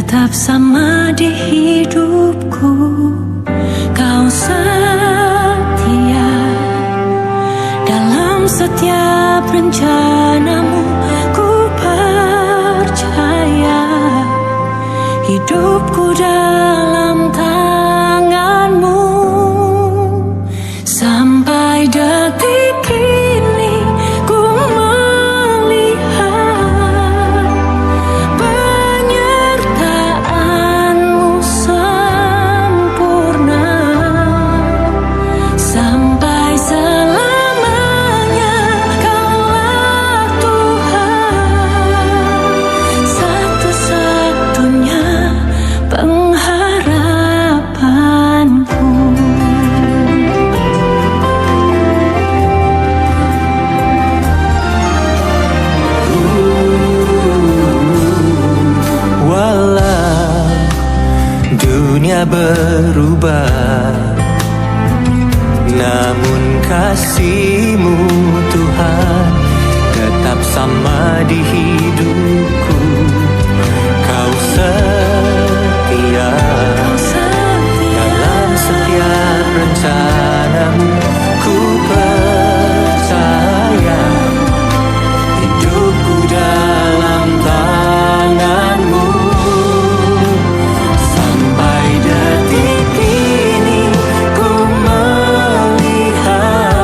tetap sama di hidupku. Kau setia dalam setiap rencanamu. Ku percaya hidupku dalam tanganmu. Sampai detik ini ku melihat penyertaanmu sempurna. Sampai selamanya Kaulah Tuhan, satu-satunya pengharapanku. Walau dunia berubah, namun kasih-Mu Tuhan tetap sama di hidupku. Kau setia dalam setiap rencana-Mu. Ku percaya hidupku dalam tangan-Mu. Sampai detik ini ku melihat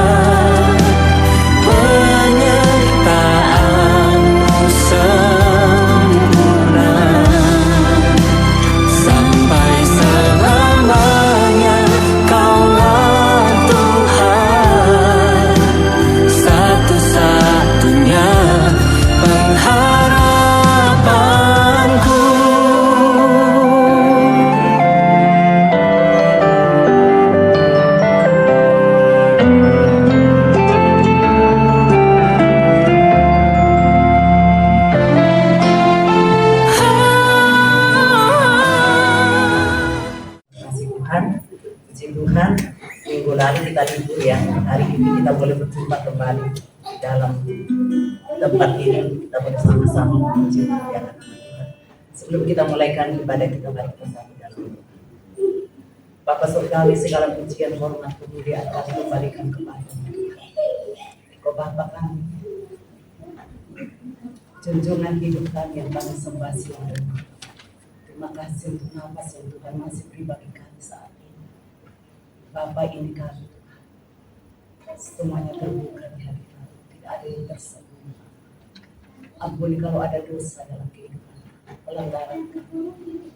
penyertaan-Mu sempurna. Sampai selamanya Kaulah Tuhan, satu-satunya pengharapanku. Puji Tuhan, minggu lalu kita libur ya. Hari ini kita boleh berjumpa kembali dalam tempat ini. Kita boleh sama-sama memuji Tuhan. Sebelum kita mulaikan ibadah, kita mari bersama dalam doa. Bapa Surgawi, segala pujian, hormat, kemuliaan kami kembalikan kepada-Mu. Engkau Bapa kami, junjungan hidup kami yang kami sembah siang. Terima kasih untuk nafas yang Tuhan masih beri bagi kami saat ini. Bapa, ini kami Tuhan, semuanya terbuka di hadirat, tidak ada yang tersembunyi. Ampuni kalau ada dosa dalam kehidupan, pelanggaran kami,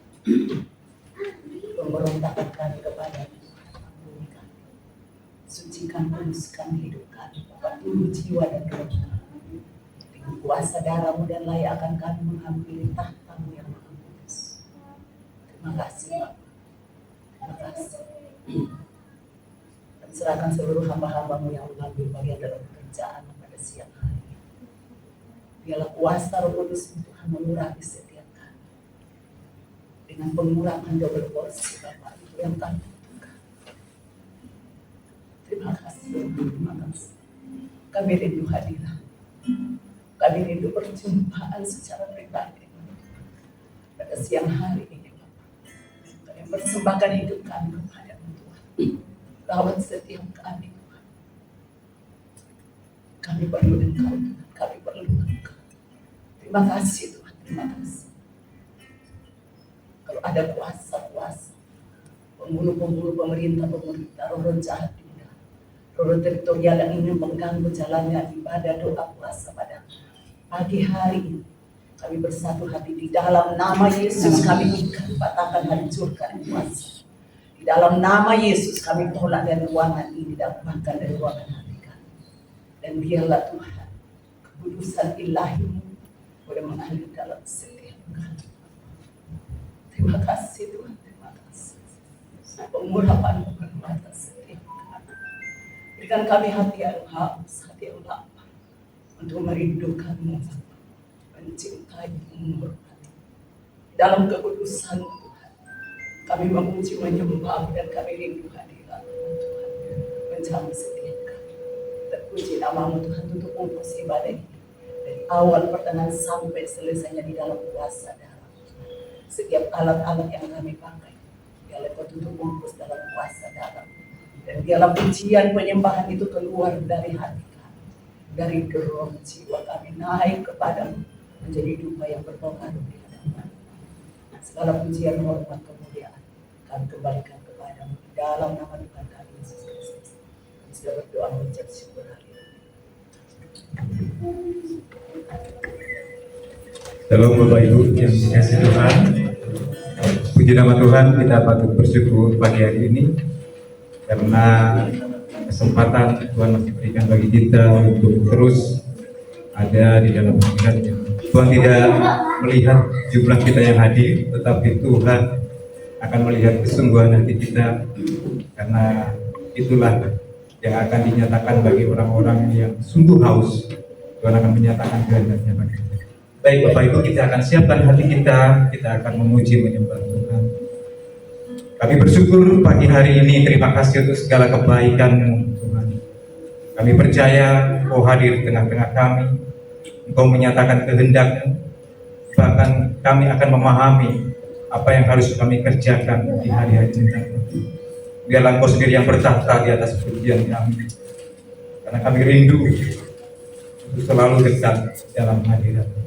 pemberontakan kami kepada-Mu. Ampuni kami, sucikan, kuduskan hidup kami, Bapa, tubuh, jiwa dan roh kami. Dengan kuasa darah-Mu dan layak akan kami menghampiri tahta-Mu yang maha kudus. Terima kasih Bapak, terima kasih. Dan serahkan seluruh hamba-hamba-Mu yang mengambil bagian dalam pekerjaan pada siang hari ini. Biarlah kuasa Roh Kudus Tuhan mengurapi setiap kami. Dengan pengurangan double porsi Bapak, itu yang kami butuhkan. Terima kasih, terima kasih. Kami rindu hadirat, kami rindu perjumpaan secara pribadi pada siang hari ini. Kami persembahkan hidup kami kepada-Mu Tuhan. Rawat setiap kami Tuhan. Kami perlu Engkau Tuhan, kami perlu Engkau. Terima kasih Tuhan, terima kasih. Kalau ada kuasa-kuasa, pembunuh-pembunuh, pemerintah, roh jahat di dalam, roh teritorial yang ingin mengganggu jalannya ibadah, doa, puasa pada pagi hari ini, kami bersatu hati di dalam nama Yesus. Kami ikat, patahkan, hancurkan kuasa. Di dalam nama Yesus kami tolak dari ruangan ini dan bahkan dari ruangan hati kami. Dan biarlah Tuhan, kekudusan ilahi-Mu boleh mengalir dalam setiap kami. Terima kasih Tuhan, terima kasih. Pengurapan-Mu berbatas setiap kami. Berikan kami hati yang haus, hati yang lapar untuk merindukan-Mu, mencintai-Mu, menghormati. Dalam kekudusan Tuhan, kami memuji, menyembah, dan kami rindu hadirat Tuhan. Menjamu setiap kami. Terpuji nama-Mu Tuhan, tutup ongkos ibadah ini dari awal pertengahan sampai selesainya di dalam kuasa darah. setiap alat-alat yang kami pakai. Biarlah petunjuk bungkus dalam kuasa dalam. Dan biarlah pujian penyembahan itu keluar dari hati kami. Dari gerong jiwa kami naik kepadamu. Menjadi dupa yang berpengaruh di hadapan. Segala pujian, hormat, kemuliaan kami kembalikan kepadamu. Dalam nama Tuhan kami Yesus Kristus. Kami sudah berdoa mengucap syukur hari ini. Shalom Bapak Ibu yang dikasihi Tuhan. Puji nama Tuhan, kita patut bersyukur pagi hari ini karena kesempatan Tuhan masih berikan bagi kita untuk terus ada di dalam hadirat-Nya. Tuhan tidak melihat jumlah kita yang hadir, tetapi Tuhan akan melihat kesungguhan hati kita, karena itulah yang akan dinyatakan bagi orang-orang yang sungguh haus. Tuhan akan menyatakan kehendaknya bagi kita. Baik Bapak Ibu, kita akan siapkan hati kita akan memuji menyembah Tuhan. Kami bersyukur pagi hari ini, terima kasih untuk segala kebaikan-Mu Tuhan. Kami percaya Kau hadir di tengah-tengah kami, Engkau menyatakan kehendak-Mu, bahkan kami akan memahami apa yang harus kami kerjakan di hari-hari mendatang. Biarlah Engkau sendiri yang bertahta di atas pujian kami, karena kami rindu untuk selalu dekat dalam hadirat-Mu.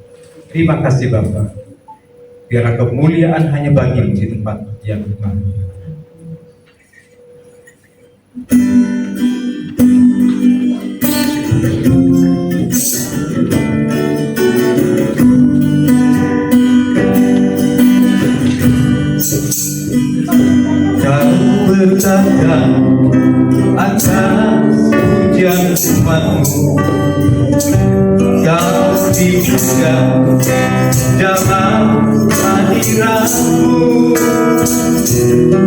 Terima kasih Bapa. Biarlah kemuliaan hanya bagi-Mu di tempat yang kami. Kau bertahta atas pujian umat-Mu. Kau dipuja dalam hadirat-Mu.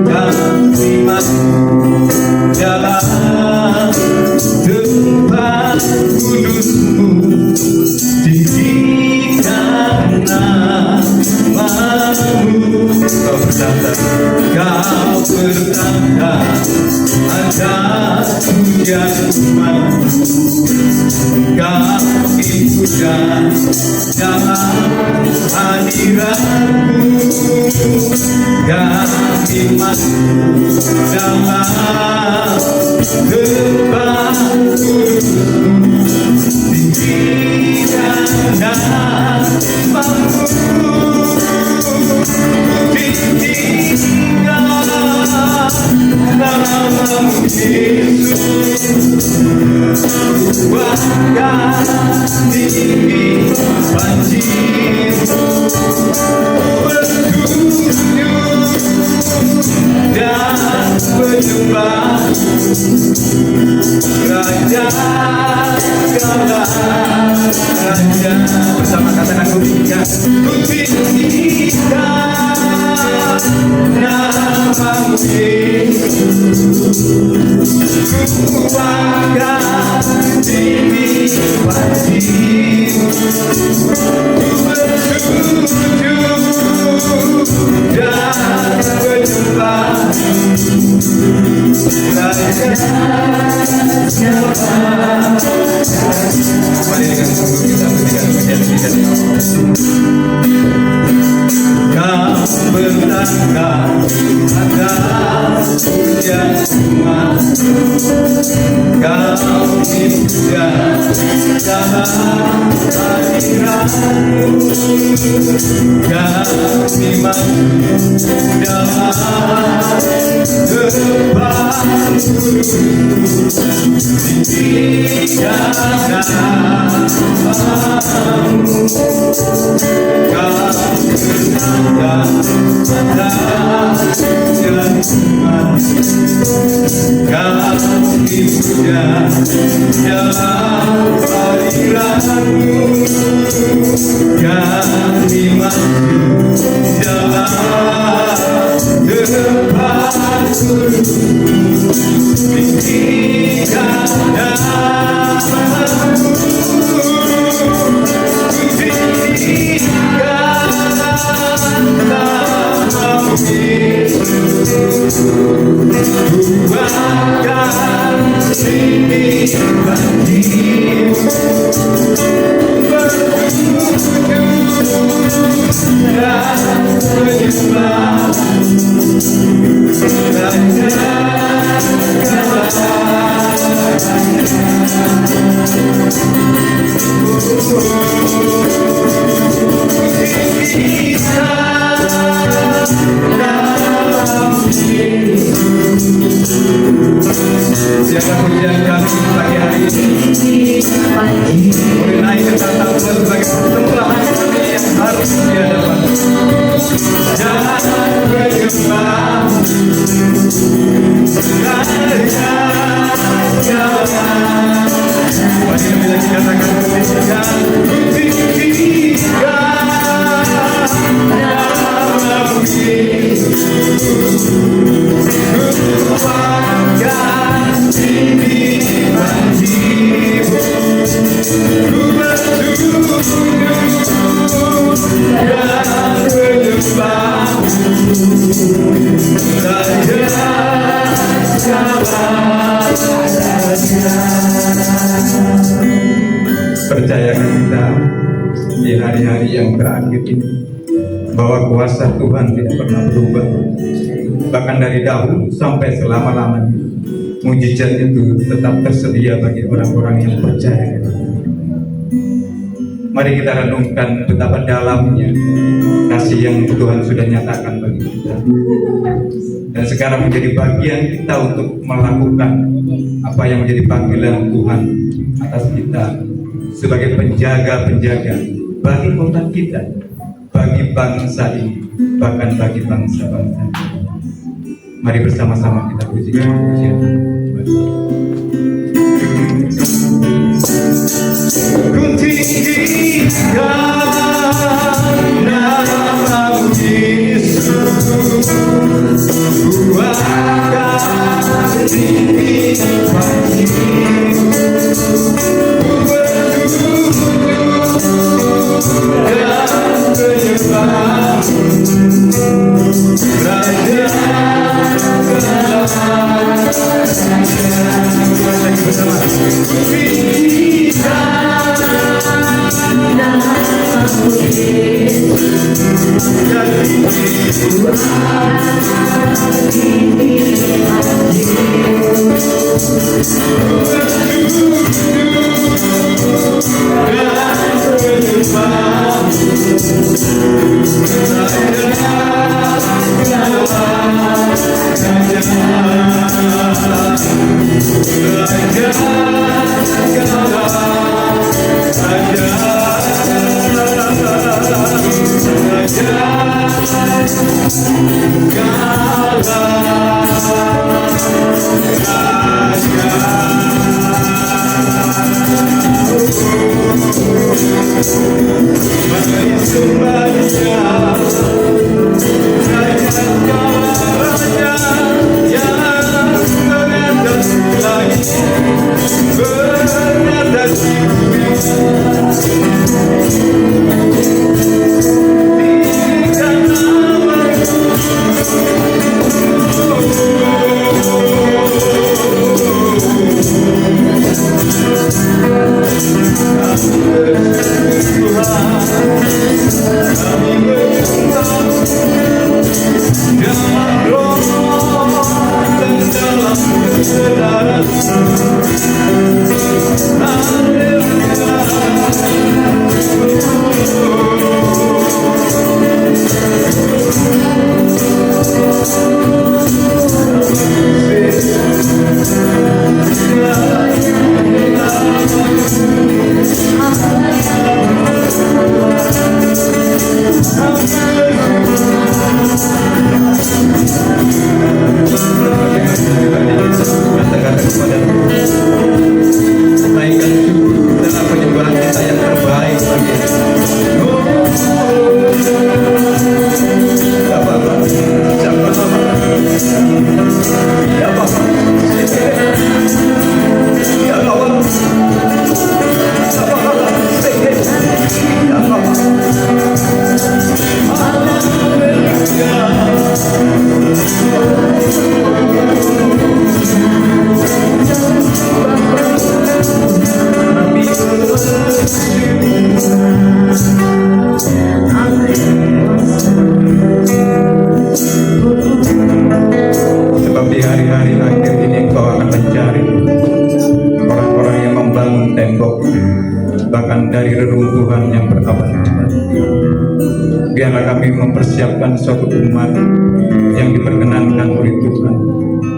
Kami masuk dalam tempat kudus-Mu. Tinggikan nama-Mu. Kau bertahta atas pujian umat-Mu. Kau dipuja dalam hadirat-Mu. Kami masuk dalam tempat kudus-Mu. Tinggikan nama-Mu. Tinggikan nama-Mu Yesus. Bahkan tinggi banjir-Mu bertujuh dan menyembah Raja segala raja. Bersama katakan ku tinggikan nama-Mu Yesus. Ku bangga tinggi banjir-Mu bertujuh dan menyembah Raja segala. Mari dengan sungguh kita berikan pujian kita. Kau bertahta atas pujian umat-Mu. Kau dipuja dalam hadirat-Mu. Kami masuk dalam tempat kudus-Mu. Tinggikan nama-Mu. Kau bertahta atas pujian umat-Mu. Kau dipuja dalam hadirat-Mu. Kami masuk dalam tempat kudus-Mu. Tinggikan nama-Mu. Tinggikan nama-Mu Yesus. Bahkan tinggi banjir-Mu bertujuh dan menyembah Biarlah pujian kami pagi hari ini boleh naik ke tatap Tuhan sebagai persembahan kami yang harus di hadapan. Jangan bergembang, mari kami lagi katakan buktikan dalam Yesus. Kuatkan diri bagimu, ku bersyukur dan menyembah percayakan kita di hari-hari yang terakhir ini bahwa kuasa Tuhan tidak pernah berubah, bahkan dari dahulu sampai selama-lamanya mujizat itu tetap tersedia bagi orang-orang yang percaya. Mari kita renungkan betapa dalamnya kasih yang Tuhan sudah nyatakan bagi kita, dan sekarang menjadi bagian kita untuk melakukan apa yang menjadi panggilan Tuhan atas kita sebagai penjaga-penjaga bagi kota kita, bagi bangsa ini, bahkan bagi bangsa-bangsa. Mari bersama-sama kita pujikan pujian. Ku tinggikan nama Yesus, ku akan diri bagimu, ku bersyukur dan menyembah Raja. Biarlah kami mempersiapkan suatu umat yang diperkenankan oleh Tuhan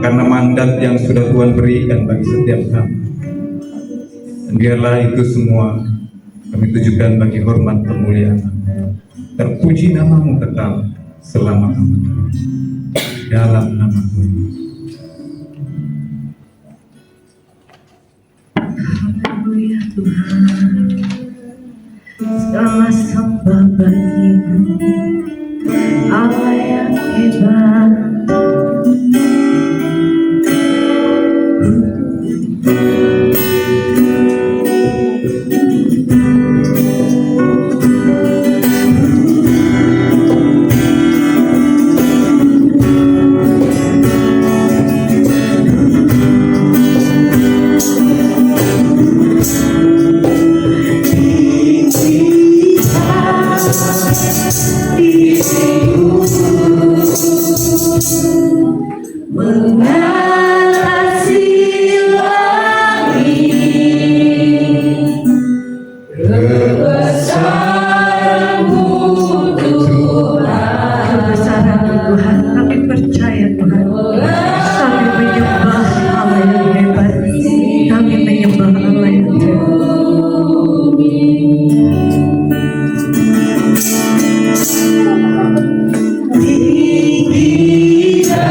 karena mandat yang sudah Tuhan berikan bagi setiap kami. Dan biarlah itu semua kami tujukan bagi hormat kemuliaan. Terpuji namamu kekal selama-lamanya. Dalam nama Tuhan. Haleluya Tuhan, segala sembah bagimu, Allah yang hebat. Mengatasi langit, kebesaran-Mu Tuhan. Kebesaran-Mu Tuhan, kami percaya Tuhan. Kami menyembah Allah yang hebat. Kami menyembah Allah yang hebat. Kita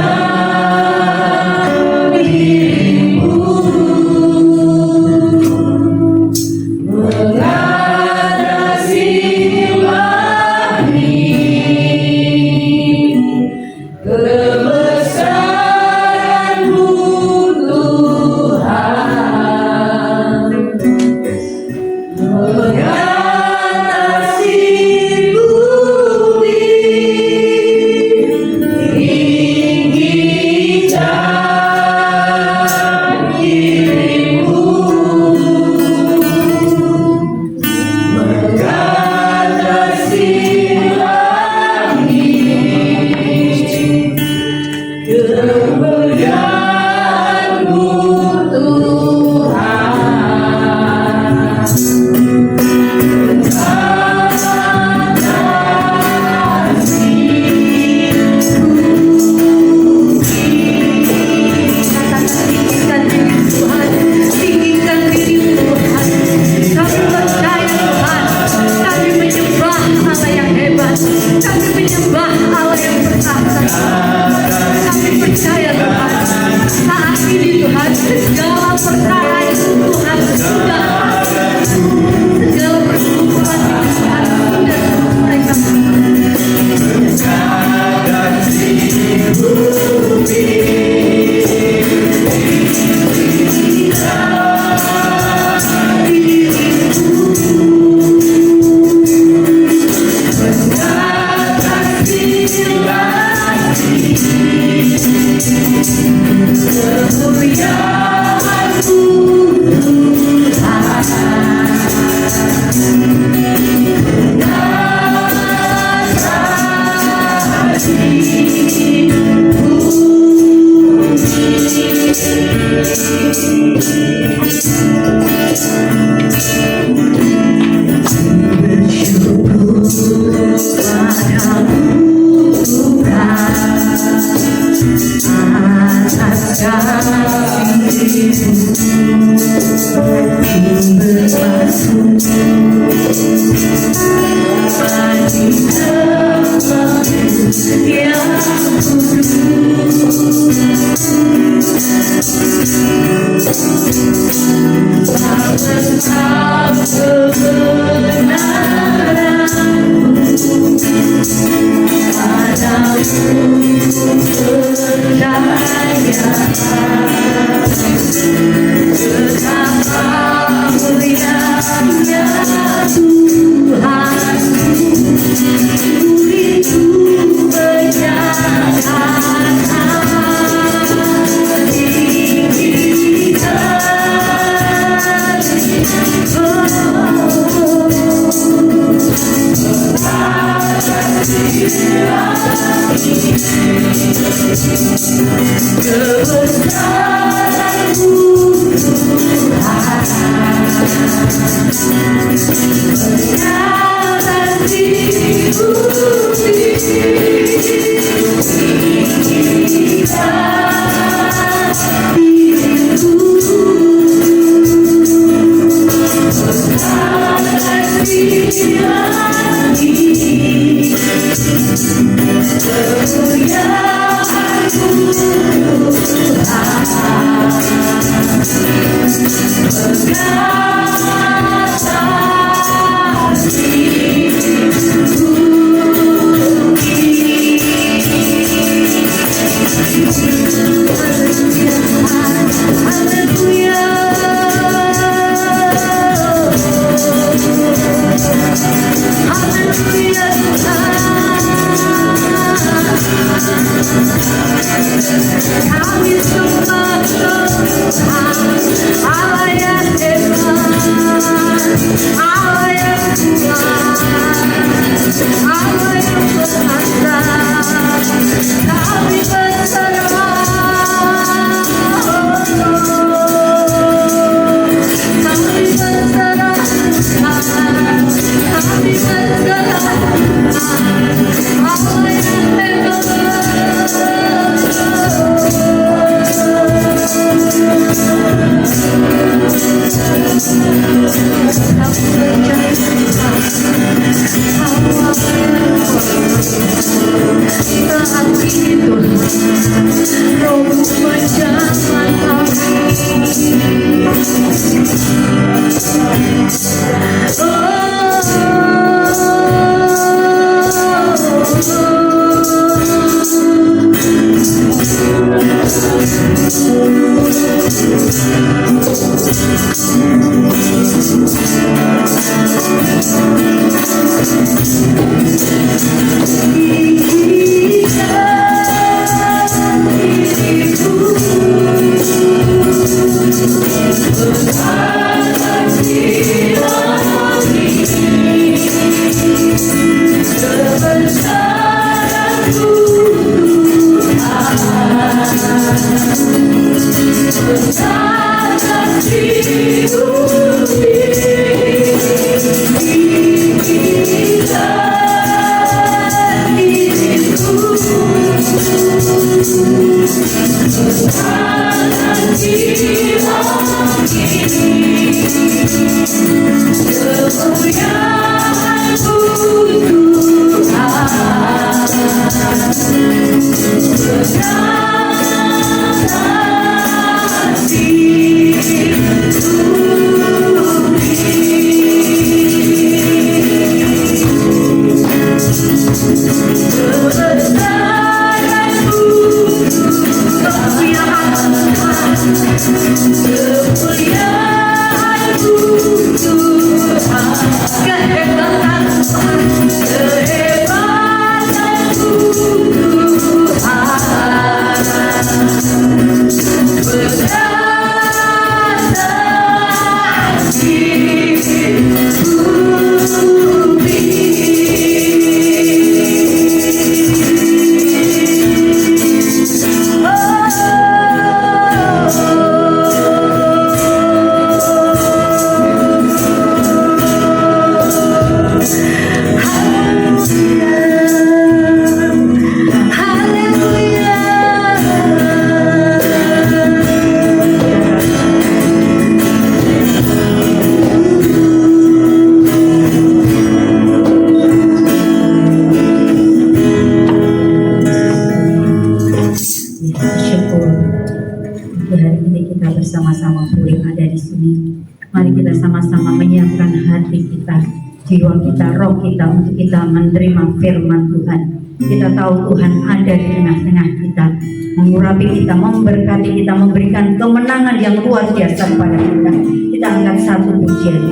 bersama-sama boleh ada di sini. Mari kita sama-sama menyiapkan hati kita, jiwa kita, roh kita untuk kita menerima firman Tuhan. Kita tahu Tuhan ada di tengah-tengah kita, mengurapi kita, memberkati kita, memberikan kemenangan yang luar biasa kepada kita. Kita angkat satu pujian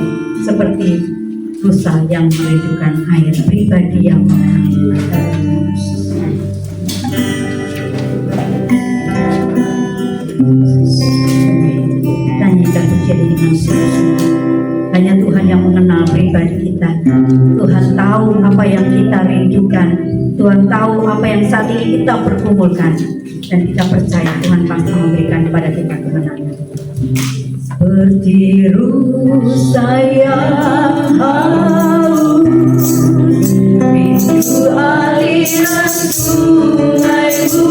seperti rusa yang merindukan air, pribadi yang nyanyikan pujian ini dengan sungguh-sungguh. Hanya Tuhan yang mengenal pribadi kita. Tuhan tahu apa yang kita rindukan. Tuhan tahu apa yang saat ini kita pergumulkan, dan kita percaya Tuhan pasti memberikan kepada kita kemenangan. Seperti rusa yang haus, rindu aliran sungai-Mu,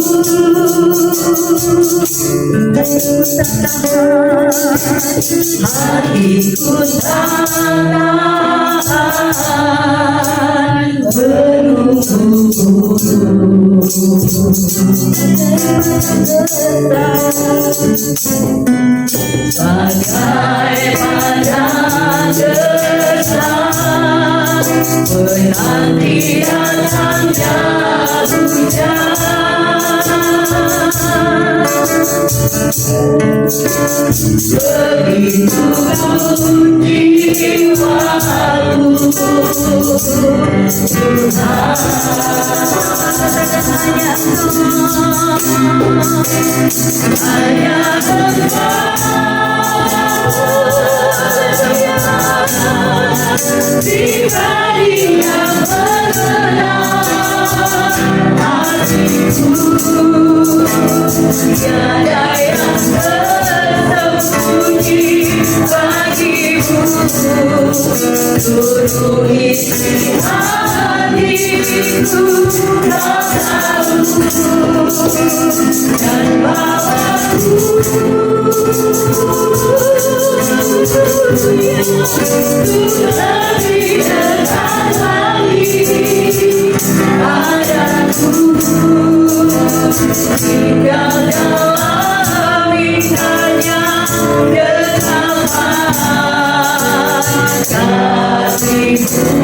hatiku tahan menunggu-Mu. bagai pada gersang menanti datangnya hujan. Begitu jiwaku Tuhan, hanya pribadi yang mengenal hatiku, tiada yang tersembunyi bagimu, seluruh isi hatiku kau tahu, dan bawaku lebih dekat lagi padaku, tinggal dalam indahnya dekapan kasihmu.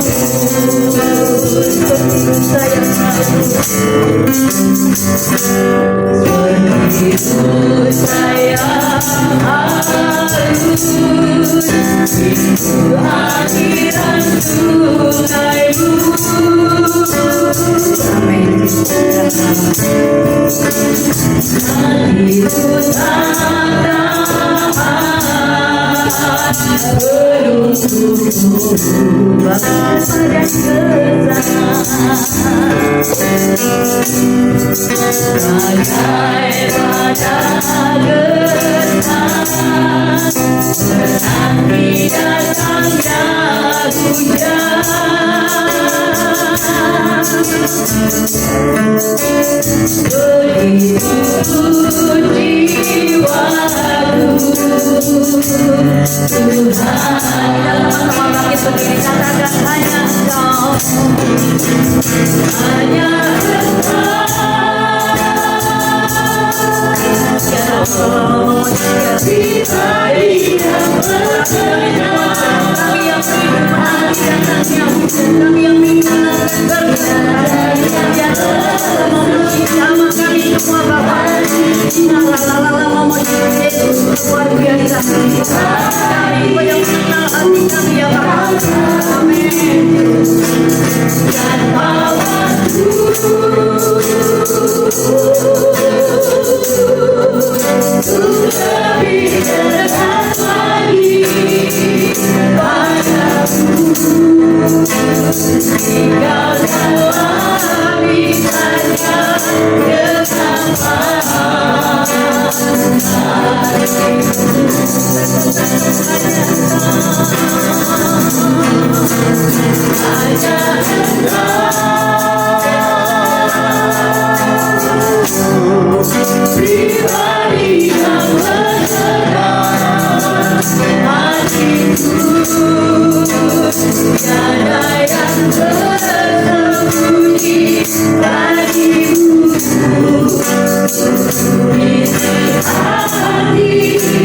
Begitu saya harus itu aliran sungaimu. Itu tantangan menunggumu pada bagai pada gersang menanti datangnya hujan. Begitu jiwaku Tuhan, sama bangkit berdiri katakan hanya Engkau, hanya pribadi yang mengenal kami yang hidup hati datangnya hujan, kami yang minta berbicara yang memuji nama kami semua Bapa. Luar biasa kami yang mengenal hati kami ya Bapa. Amin. Dan bawaku lebih dekat lagi padaku, tinggal dalam indahnya dekapan hanya pribadi yang mengenal hatiku, tiada yang tersembunyi bagimu, isi hatiku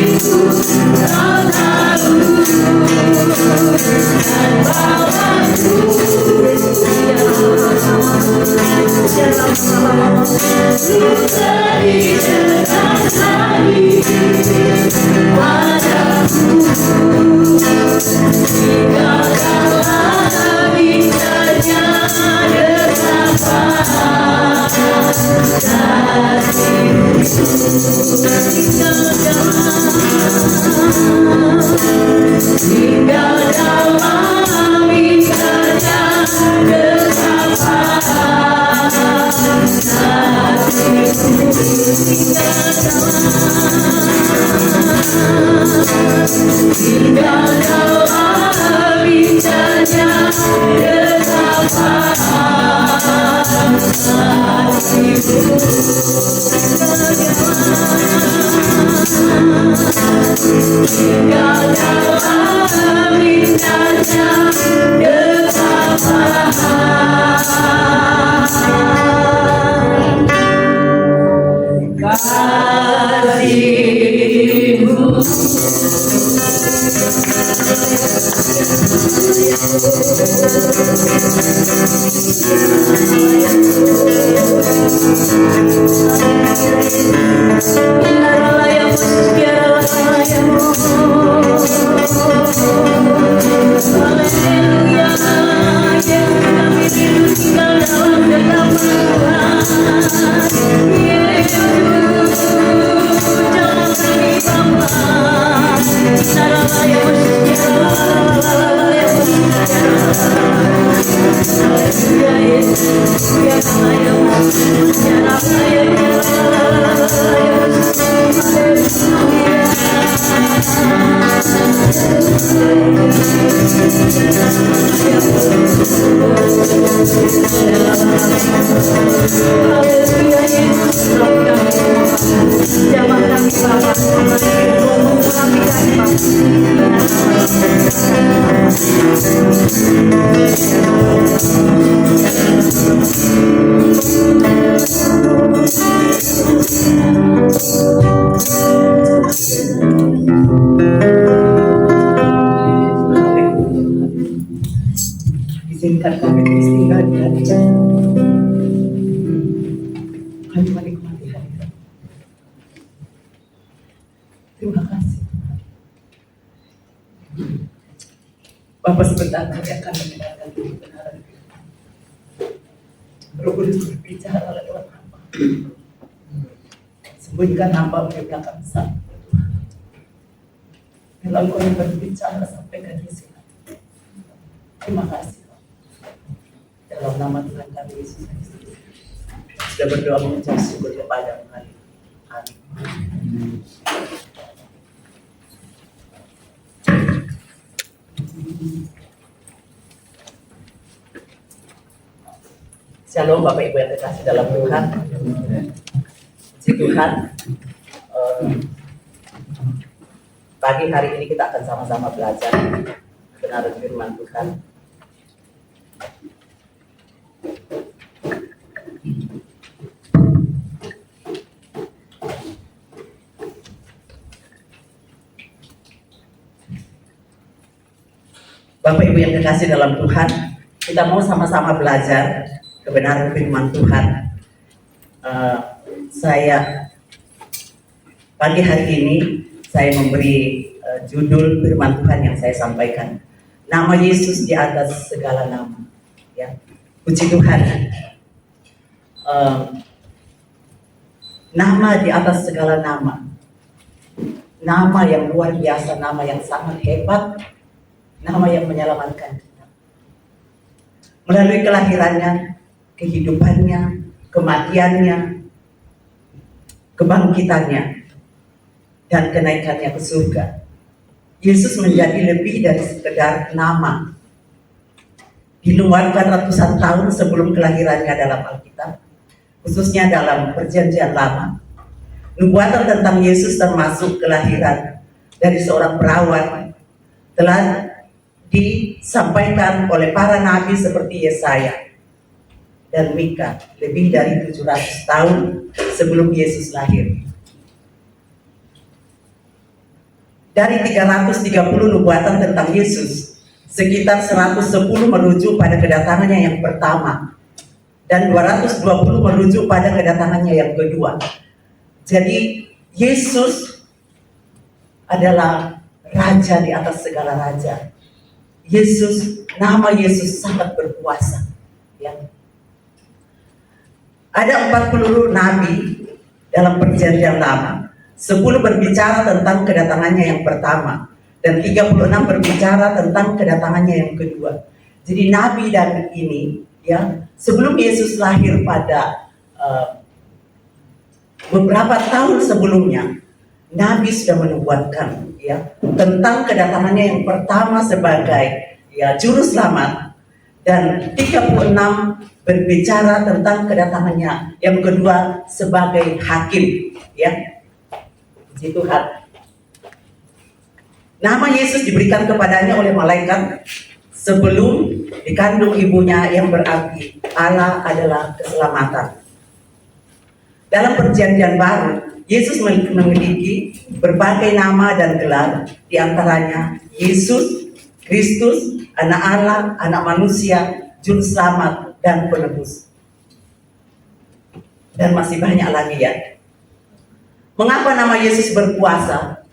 kau tahu, dan bawaku lebih dekat lagi padaku, tinggal dalam indahnya dekapan kasihmu. Tinggal dalam indahnya dekapan tinggal dalam indahnya dekapan tinggal dalam indahnya dekapan. Izinkan kami tinggal di hadirat. Kami menikmati hadirat. Terima kasih. Bapak sebentar kami akan mendengarkan kebenaran. Roh Kudus berbicara lewat hamba. Sembunyikan hamba di belakang sang. Kalau kau yang berbicara sampaikan di sini. Terima kasih. Dalam nama Tuhan kami Yesus Kristus. Sudah berdoa mengucap syukur kepada Tuhan. Amin. Shalom Bapak Ibu yang terkasih dalam Tuhan. Puji Tuhan. Pagi hari ini kita akan sama-sama belajar kebenaran firman Tuhan. Bapak Ibu yang terkasih dalam Tuhan, kita mau sama-sama belajar kebenaran firman Tuhan. Saya pagi hari ini saya memberi judul firman Tuhan yang saya sampaikan. Nama Yesus di atas segala nama. Ya, puji Tuhan. Nama di atas segala nama. Nama yang luar biasa, nama yang sangat hebat, nama yang menyelamatkan kita. Melalui kelahirannya, kehidupannya, kematiannya, kebangkitannya, dan kenaikannya ke surga. Yesus menjadi lebih dari sekedar nama. Diluarkan ratusan tahun sebelum kelahirannya dalam Alkitab, khususnya dalam Perjanjian Lama. Nubuatan tentang Yesus termasuk kelahiran dari seorang perawan telah disampaikan oleh para nabi seperti Yesaya dan Mika lebih dari 700 tahun sebelum Yesus lahir. Dari 330 nubuatan tentang Yesus, sekitar 110 merujuk pada kedatangannya yang pertama dan 220 merujuk pada kedatangannya yang kedua. Jadi Yesus adalah raja di atas segala raja. Yesus, nama Yesus sangat berkuasa. Ya. Ada 40 nabi dalam Perjanjian Lama. 10 berbicara tentang kedatangannya yang pertama dan 36 berbicara tentang kedatangannya yang kedua. Jadi nabi dan ini ya, sebelum Yesus lahir pada beberapa tahun sebelumnya, nabi sudah menubuatkan ya tentang kedatangannya yang pertama sebagai ya juru selamat, dan 36 berbicara tentang kedatangannya yang kedua sebagai hakim ya. Puji Tuhan. Nama Yesus diberikan kepadanya oleh malaikat sebelum dikandung ibunya, yang berarti Allah adalah keselamatan. Dalam Perjanjian Baru, Yesus memiliki berbagai nama dan gelar, di antaranya Yesus, Kristus, Anak Allah, Anak Manusia, Juru Selamat, dan Penebus. Dan masih banyak lagi ya. Mengapa nama Yesus berkuasa?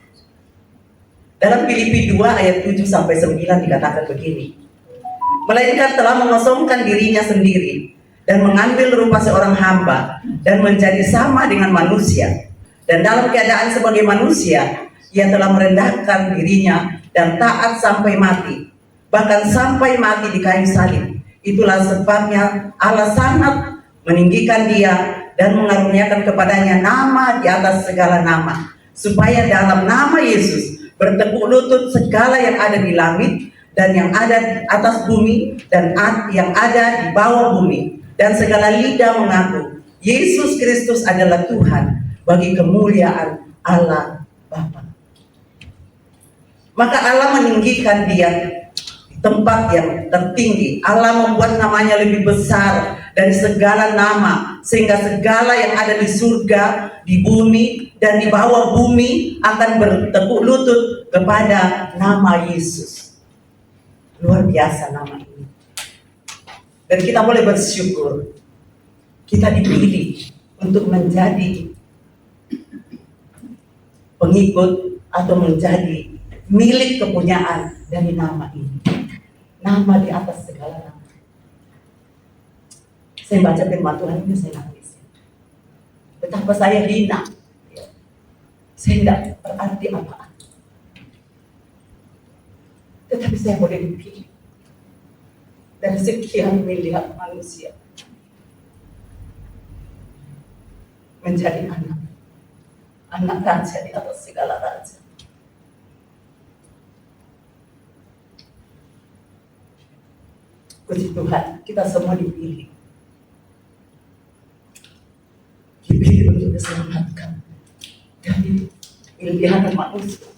Dalam Filipi 2 ayat 7-9 dikatakan begini. Melainkan telah mengosongkan dirinya sendiri, dan mengambil rupa seorang hamba dan menjadi sama dengan manusia. Dan dalam keadaan sebagai manusia, ia telah merendahkan dirinya dan taat sampai mati, bahkan sampai mati di kayu salib. Itulah sebabnya Allah sangat meninggikan dia dan mengaruniakan kepadanya nama di atas segala nama, supaya dalam nama Yesus bertekuk lutut segala yang ada di langit dan yang ada di atas bumi dan yang ada di bawah bumi, dan segala lidah mengaku Yesus Kristus adalah Tuhan, bagi kemuliaan Allah Bapa. Maka Allah meninggikan dia di tempat yang tertinggi. Allah membuat namanya lebih besar dari segala nama, sehingga segala yang ada di surga, di bumi, dan di bawah bumi akan bertekuk lutut kepada nama Yesus. Luar biasa nama ini. Dan kita boleh bersyukur kita dipilih untuk menjadi pengikut atau menjadi milik kepunyaan dari nama ini. Nama di atas segala nama. Saya baca firman Tuhan ini, saya nangis. Betapa saya hina. Saya tidak berarti apa-apa. Tetapi saya boleh dipilih dari sekian miliar manusia menjadi anak raja di atas segala raja. Puji Tuhan, kita semua dipilih untuk diselamatkan dari pilihan manusia.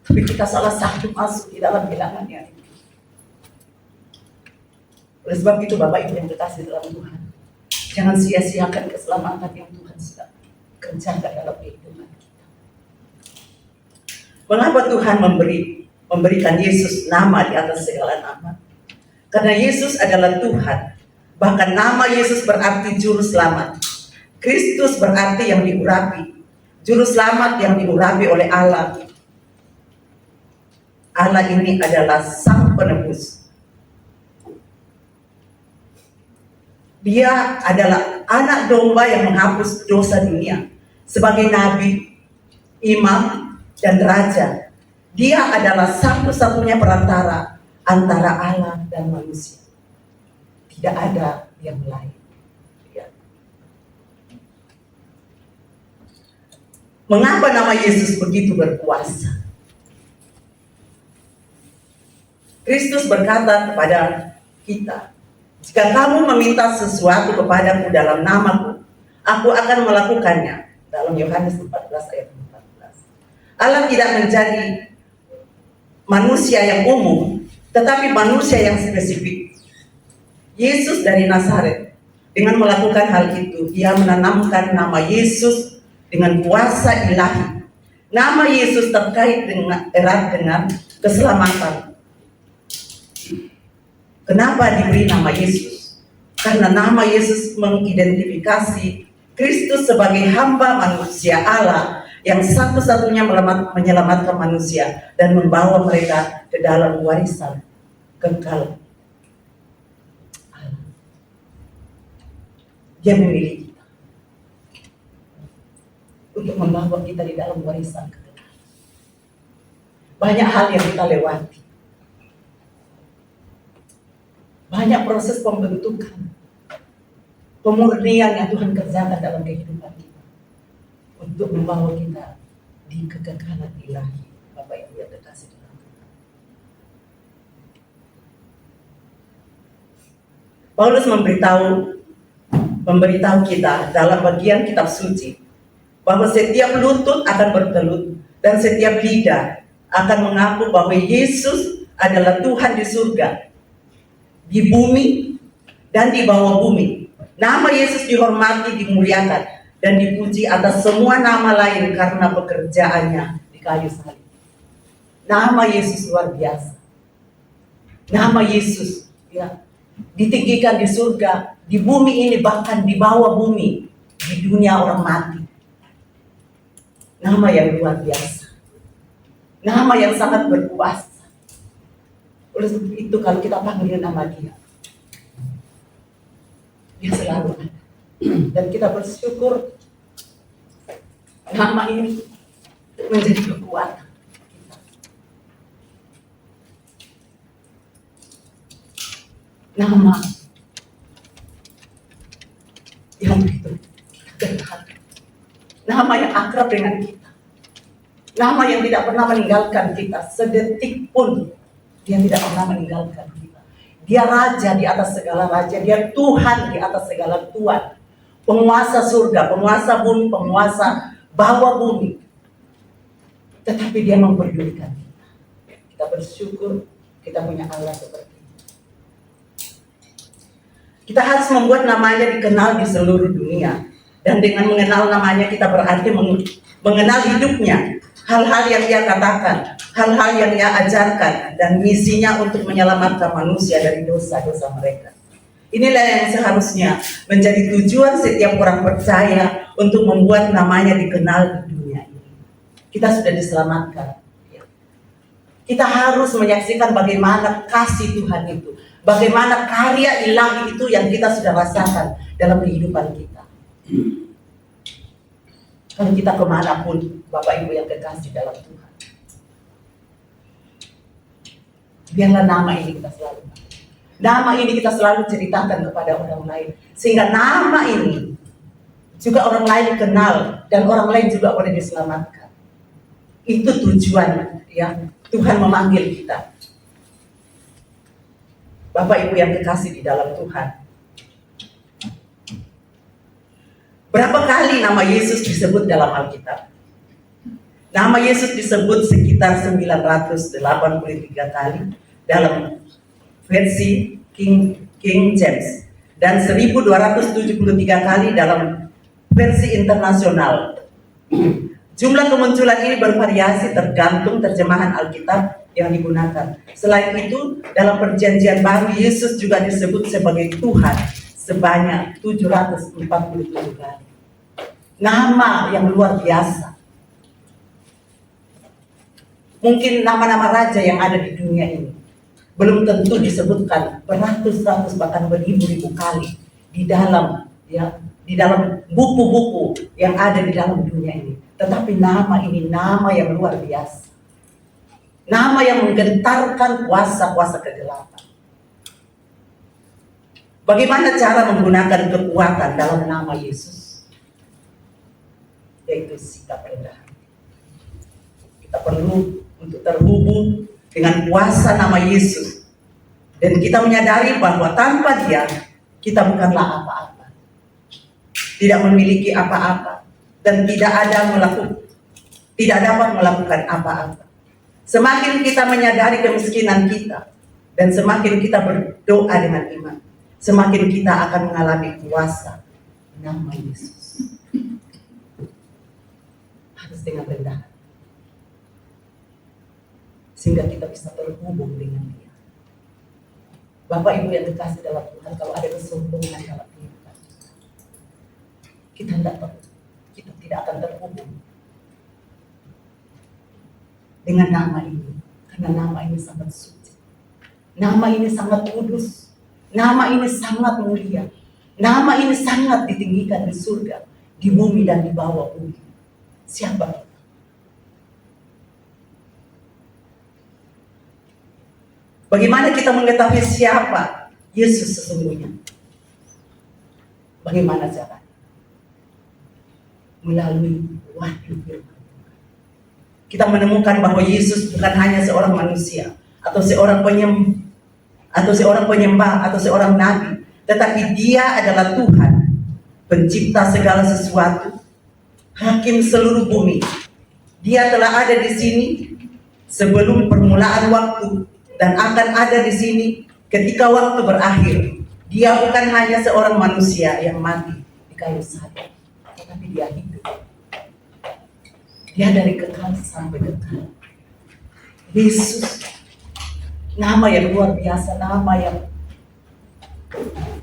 Tapi kita salah satu masuk di dalam bilangannya. Oleh sebab itu Bapak Ibu yang dikasihi dalam Tuhan, jangan sia-siakan keselamatan yang Tuhan sudah kerjakan dalam kehidupan kita. Mengapa Tuhan memberikan Yesus nama di atas segala nama? Karena Yesus adalah Tuhan. Bahkan nama Yesus berarti juru selamat. Kristus berarti yang diurapi. Juru selamat yang diurapi oleh Allah. Allah ini adalah Sang Penebus. Dia adalah anak domba yang menghapus dosa dunia. Sebagai nabi, imam, dan raja, dia adalah satu-satunya perantara antara Allah dan manusia. Tidak ada yang lain. Ya. Mengapa nama Yesus begitu berkuasa? Kristus berkata kepada kita, jika kamu meminta sesuatu kepadaku dalam namaku, aku akan melakukannya. Dalam Yohanes 14 ayat 14. Allah tidak menjadi manusia yang umum, tetapi manusia yang spesifik. Yesus dari Nazaret, dengan melakukan hal itu, dia menanamkan nama Yesus dengan kuasa ilahi. Nama Yesus terkait dengan erat dengan keselamatan. Kenapa diberi nama Yesus? Karena nama Yesus mengidentifikasi Kristus sebagai hamba manusia Allah yang satu-satunya menyelamatkan manusia dan membawa mereka ke dalam warisan kekal Allah. Dia memilih kita untuk membawa kita di dalam warisan kekal. Banyak hal yang kita lewati. Banyak proses pembentukan, pemurnian yang Tuhan kerjakan dalam kehidupan kita untuk membawa kita di kekekalan ilahi. Bapak Ibu yang terkasih dalam Tuhan. Paulus memberitahu kita dalam bagian kitab suci bahwa setiap lutut akan bertelut dan setiap lidah akan mengaku bahwa Yesus adalah Tuhan di surga, di bumi, dan di bawah bumi. Nama Yesus dihormati, dimuliakan, dan dipuji atas semua nama lain karena pekerjaannya di kayu salib. Nama Yesus luar biasa. Nama Yesus ya, ditinggikan di surga, di bumi ini, bahkan di bawah bumi, di dunia orang mati. Nama yang luar biasa. Nama yang sangat berkuasa. Oleh sebab itu kalau kita panggil nama Dia, Dia selalu ada. Dan kita bersyukur nama ini menjadi kekuatan kita. Nama yang begitu dekat, nama yang akrab dengan kita, nama yang tidak pernah meninggalkan kita sedetik pun. Dia tidak pernah meninggalkan kita. Dia raja di atas segala raja, dia Tuhan di atas segala Tuhan, penguasa surga, penguasa bumi, penguasa bawah bumi. Tetapi dia memperdulikan kita. Kita bersyukur kita punya Allah seperti ini. Kita harus membuat namanya dikenal di seluruh dunia. Dan dengan mengenal namanya kita berarti mengenal hidupnya, hal-hal yang ia katakan, hal-hal yang ia ajarkan, dan misinya untuk menyelamatkan manusia dari dosa-dosa mereka. Inilah yang seharusnya menjadi tujuan setiap orang percaya untuk membuat namanya dikenal di dunia ini. Kita sudah diselamatkan. Kita harus menyaksikan bagaimana kasih Tuhan itu, bagaimana karya ilahi itu yang kita sudah rasakan dalam kehidupan kita. Kalau kita kemanapun, Bapak Ibu yang kekasih dalam Tuhan, biarlah nama ini kita selalu, nama ini kita selalu ceritakan kepada orang lain, sehingga nama ini juga orang lain kenal dan orang lain juga boleh diselamatkan. Itu tujuan ya Tuhan memanggil kita. Bapak Ibu yang kekasih di dalam Tuhan, berapa kali nama Yesus disebut dalam Alkitab? Nama Yesus disebut sekitar 983 kali dalam versi King James dan 1273 kali dalam versi internasional. Jumlah kemunculan ini bervariasi tergantung terjemahan Alkitab yang digunakan. Selain itu, dalam Perjanjian Baru Yesus juga disebut sebagai Tuhan sebanyak 747 kali. Nama yang luar biasa. Mungkin nama-nama raja yang ada di dunia ini belum tentu disebutkan beratus-ratus bahkan beribu-ribu kali di dalam buku-buku yang ada di dalam dunia ini. Tetapi nama ini nama yang luar biasa. Nama yang menggentarkan kuasa-kuasa kegelapan. Bagaimana cara menggunakan kekuatan dalam nama Yesus? Yaitu sikap rendah. Kita perlu untuk terhubung dengan kuasa nama Yesus. Dan kita menyadari bahwa tanpa Dia, kita bukanlah apa-apa. Tidak memiliki apa-apa. Dan tidak dapat melakukan apa-apa. Semakin kita menyadari kemiskinan kita, dan semakin kita berdoa dengan iman, semakin kita akan mengalami kuasa nama Yesus. Harus dengan rendah, sehingga kita bisa terhubung dengan Dia. Bapak Ibu yang dikasih dalam Tuhan, kalau ada kesombongan dalam kehidupan kita tidak akan terhubung dengan nama ini, karena nama ini sangat suci, nama ini sangat kudus, nama ini sangat mulia, nama ini sangat ditinggikan di surga, di bumi dan di bawah bumi. Siapa kita? Bagaimana kita mengetahui siapa Yesus sesungguhnya? Bagaimana caranya? Melalui wahyu firman. Kita menemukan bahwa Yesus bukan hanya seorang manusia atau seorang penyembah atau seorang nabi, tetapi Dia adalah Tuhan, pencipta segala sesuatu, hakim seluruh bumi. Dia telah ada di sini sebelum permulaan waktu dan akan ada di sini ketika waktu berakhir. Dia bukan hanya seorang manusia yang mati di kayu salib, tetapi Dia hidup. Dia dari kekal sampai kekal. Yesus, nama yang luar biasa, nama yang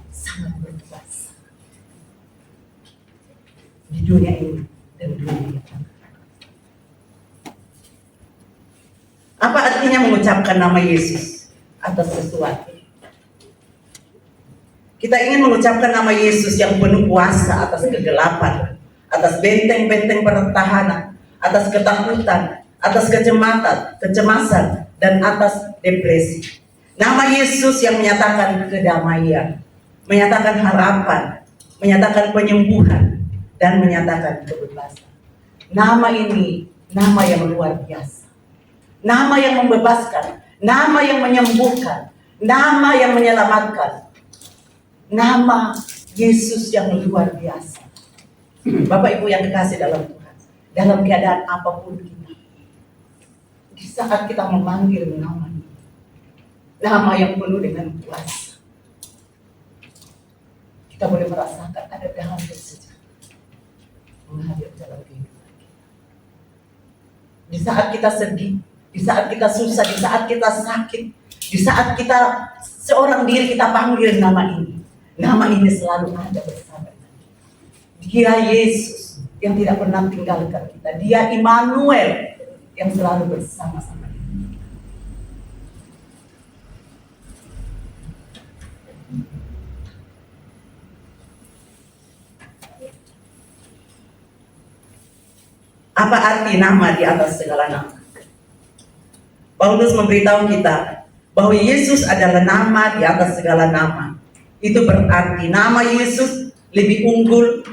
sangat berkuasa di dunia ini dan dunia yang. Apa artinya mengucapkan nama Yesus atas sesuatu? Kita ingin mengucapkan nama Yesus yang penuh kuasa atas kegelapan, atas benteng-benteng pertahanan, atas ketakutan, atas kecemasan, dan atas depresi. Nama Yesus yang menyatakan kedamaian, menyatakan harapan, menyatakan penyembuhan, dan menyatakan kebebasan. Nama ini, nama yang luar biasa. Nama yang membebaskan, nama yang menyembuhkan, nama yang menyelamatkan. Nama Yesus yang luar biasa. Bapak Ibu yang dikasih dalam Tuhan, dalam keadaan apapun kita, di saat kita memanggil nama yang penuh dengan kuasa, kita boleh merasakan ada damai sejahtera mengalir dalam kehidupan kita. Di saat kita sedih, di saat kita susah, di saat kita sakit, di saat kita seorang diri kita panggil nama ini. Nama ini selalu ada bersama kita. Dia Yesus yang tidak pernah tinggalkan kita. Dia Immanuel yang selalu bersama-sama kita. Apa arti nama di atas segala nama? Paulus memberitahu kita bahwa Yesus adalah nama di atas segala nama. Itu berarti nama Yesus lebih unggul,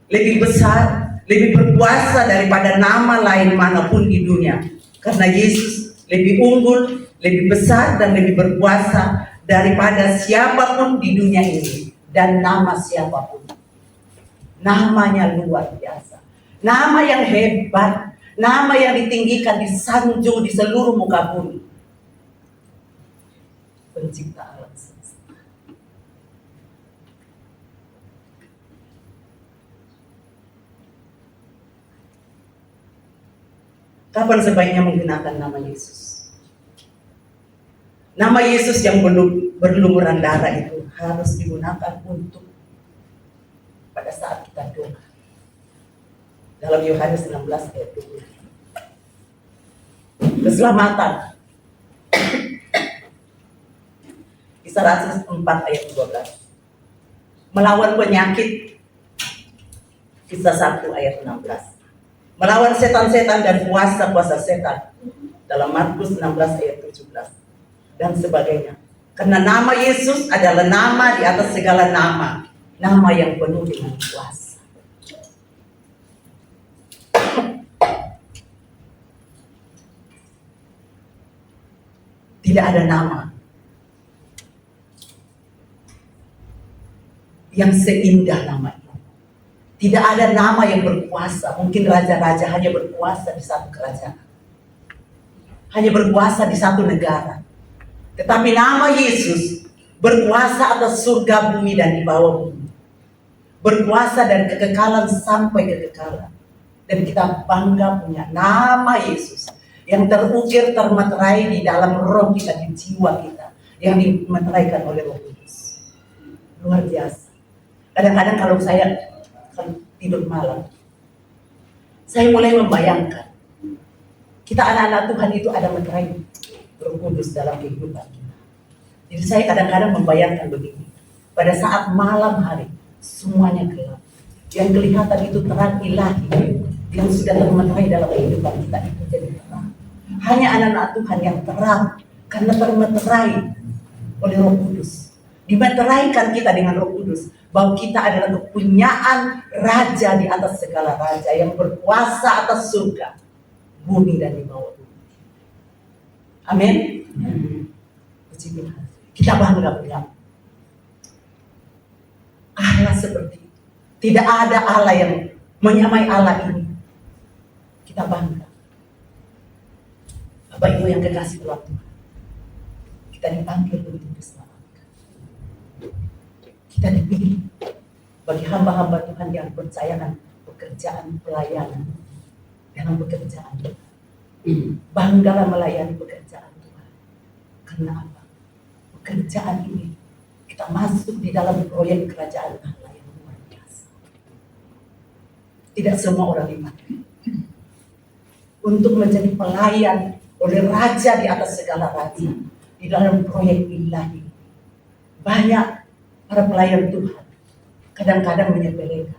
lebih besar, lebih berkuasa daripada nama lain manapun di dunia. Karena Yesus lebih unggul, lebih besar, dan lebih berkuasa daripada siapapun di dunia ini. Dan nama siapapun. Namanya luar biasa. Nama yang hebat, nama yang ditinggikan, disanjung di seluruh muka bumi. Pencipta alam semesta. Kapan sebaiknya menggunakan nama Yesus? Nama Yesus yang berlumuran darah itu harus digunakan untuk pada saat kita doa. Dalam Yohanes 16 ayat 20. Keselamatan. Kisah Rasul 4 ayat 12. Melawan penyakit. Kisah 1 ayat 16. Melawan setan-setan dan kuasa-kuasa setan. Dalam Markus 16 ayat 17. Dan sebagainya. Karena nama Yesus adalah nama di atas segala nama. Nama yang penuh dengan kuasa. Tidak ada nama yang seindah nama itu. Tidak ada nama yang berkuasa. Mungkin raja-raja hanya berkuasa di satu kerajaan, hanya berkuasa di satu negara. Tetapi nama Yesus berkuasa atas surga, bumi, dan di bawah bumi. Berkuasa dari kekekalan sampai kekekalan. Dan kita bangga punya nama Yesus yang terukir, termeterai di dalam roh kita, di jiwa kita, yang dimeteraikan oleh Roh Kudus. Luar biasa. Kadang-kadang kalau saya tidur malam, saya mulai membayangkan kita anak-anak Tuhan itu ada meterai Roh Kudus dalam kehidupan kita. Jadi saya kadang-kadang membayangkan begini, pada saat malam hari semuanya gelap, yang kelihatan itu terang ilahi yang sudah termeterai dalam kehidupan kita itu jadi terang. Hanya anak-anak Tuhan yang terang karena termeterai oleh Roh Kudus. Dimeteraikan kita dengan Roh Kudus bahwa kita adalah kepunyaan Raja di atas segala raja yang berkuasa atas surga, bumi, dan di bawah bumi. Amin. Puji Tuhan. Kita bangga punya Allah seperti itu. Tidak ada Allah yang menyamai Allah ini. Kita bangga. Bapak Ibu yang kekasih Tuhan, kita dipanggil untuk diselamatkan. Kita dipilih bagi hamba-hamba Tuhan yang percayakan pekerjaan pelayanan dalam pekerjaan Tuhan. Banggalah melayani pekerjaan Tuhan. Karena apa? Pekerjaan ini kita masuk di dalam proyek kerajaan Allah yang luar biasa. Tidak semua orang dipakai untuk menjadi pelayan oleh Raja di atas segala raja di dalam proyek ilahi. Banyak para pelayan Tuhan kadang-kadang menyepelekan.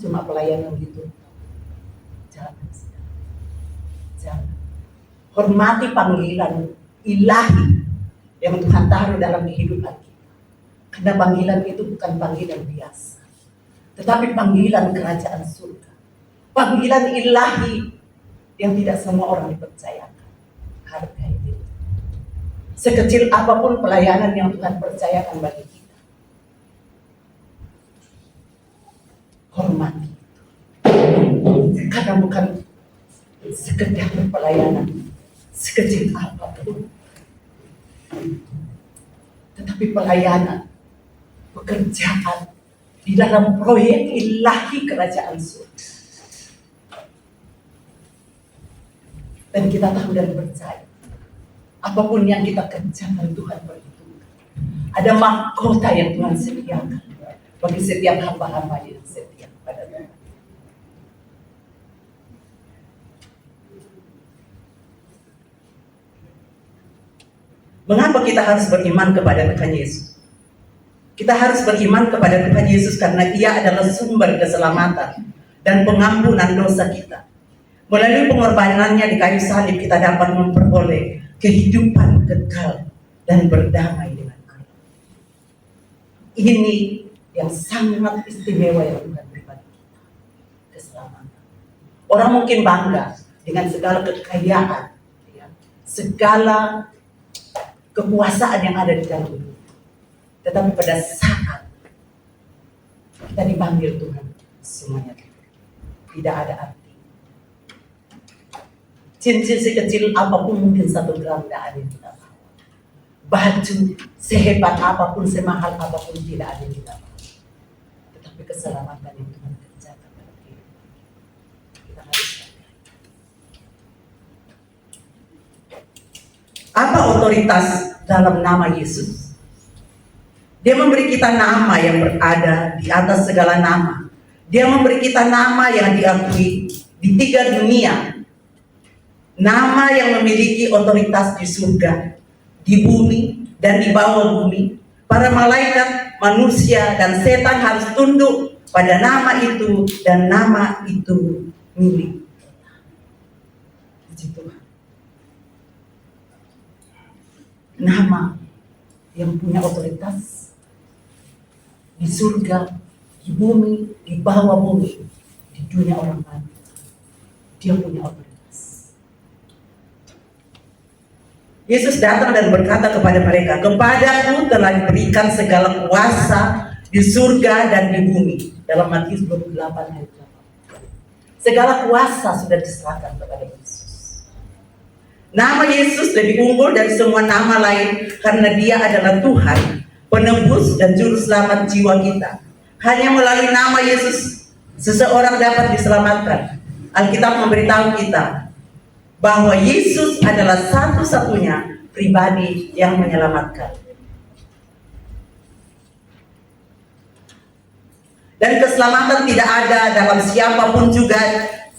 Cuma pelayanan gitu. Jangan. Jangan. Hormati panggilan ilahi yang Tuhan taruh dalam kehidupan kita. Karena panggilan itu bukan panggilan biasa, tetapi panggilan kerajaan surga. Panggilan ilahi yang tidak semua orang dipercayakan. Hargai itu. Sekecil apapun pelayanan yang Tuhan percayakan bagi kita, hormati. Karena bukan sekedar pelayanan sekecil apapun, tetapi pelayanan, pekerjaan di dalam proyek ilahi kerajaan surga. Dan kita tahu dan percaya, apapun yang kita kerjakan Tuhan perhitungkan. Ada mahkota yang Tuhan sediakan bagi setiap hamba-hamba yang setia pada Tuhan. Mengapa kita harus beriman kepada Tuhan Yesus? Kita harus beriman kepada Tuhan Yesus karena Ia adalah sumber keselamatan dan pengampunan dosa kita. Melalui pengorbanannya di kayu salib kita dapat memperoleh kehidupan kekal dan berdamai dengan Allah. Ini yang sangat istimewa yang Tuhan beri bagi kita, keselamatan. Orang mungkin bangga dengan segala kekayaan, ya, segala kekuasaan yang ada di dalam hidup. Tetapi pada saat kita dipanggil Tuhan, semuanya tidak ada arti. Cincin sekecil apapun mungkin 1 gram tidak ada yang kita tahu. Baju sehebat apapun, semahal apapun tidak ada yang kita tahu. Tetapi keselamatan yang Tuhan kerjakan dalam hidup kita harus pakai. Apa otoritas dalam nama Yesus? Dia memberi kita nama yang berada di atas segala nama. Dia memberi kita nama yang diakui di 3 dunia. Nama yang memiliki otoritas di surga, di bumi, dan di bawah bumi. Para malaikat, manusia, dan setan harus tunduk pada nama itu, dan nama itu milik Puji Tuhan. Nama yang punya otoritas di surga, di bumi, di bawah bumi, di dunia orang mati. Dia punya otoritas. Yesus datang dan berkata kepada mereka, "Kepadaku telah diberikan segala kuasa di surga dan di bumi." Dalam Matius 28 ayat 8. Segala kuasa sudah diserahkan kepada Yesus. Nama Yesus lebih unggul dari semua nama lain karena Dia adalah Tuhan, penebus dan juru selamat jiwa kita. Hanya melalui nama Yesus seseorang dapat diselamatkan. Alkitab memberitahu kita bahwa Yesus adalah satu-satunya pribadi yang menyelamatkan. Dan keselamatan tidak ada dalam siapapun juga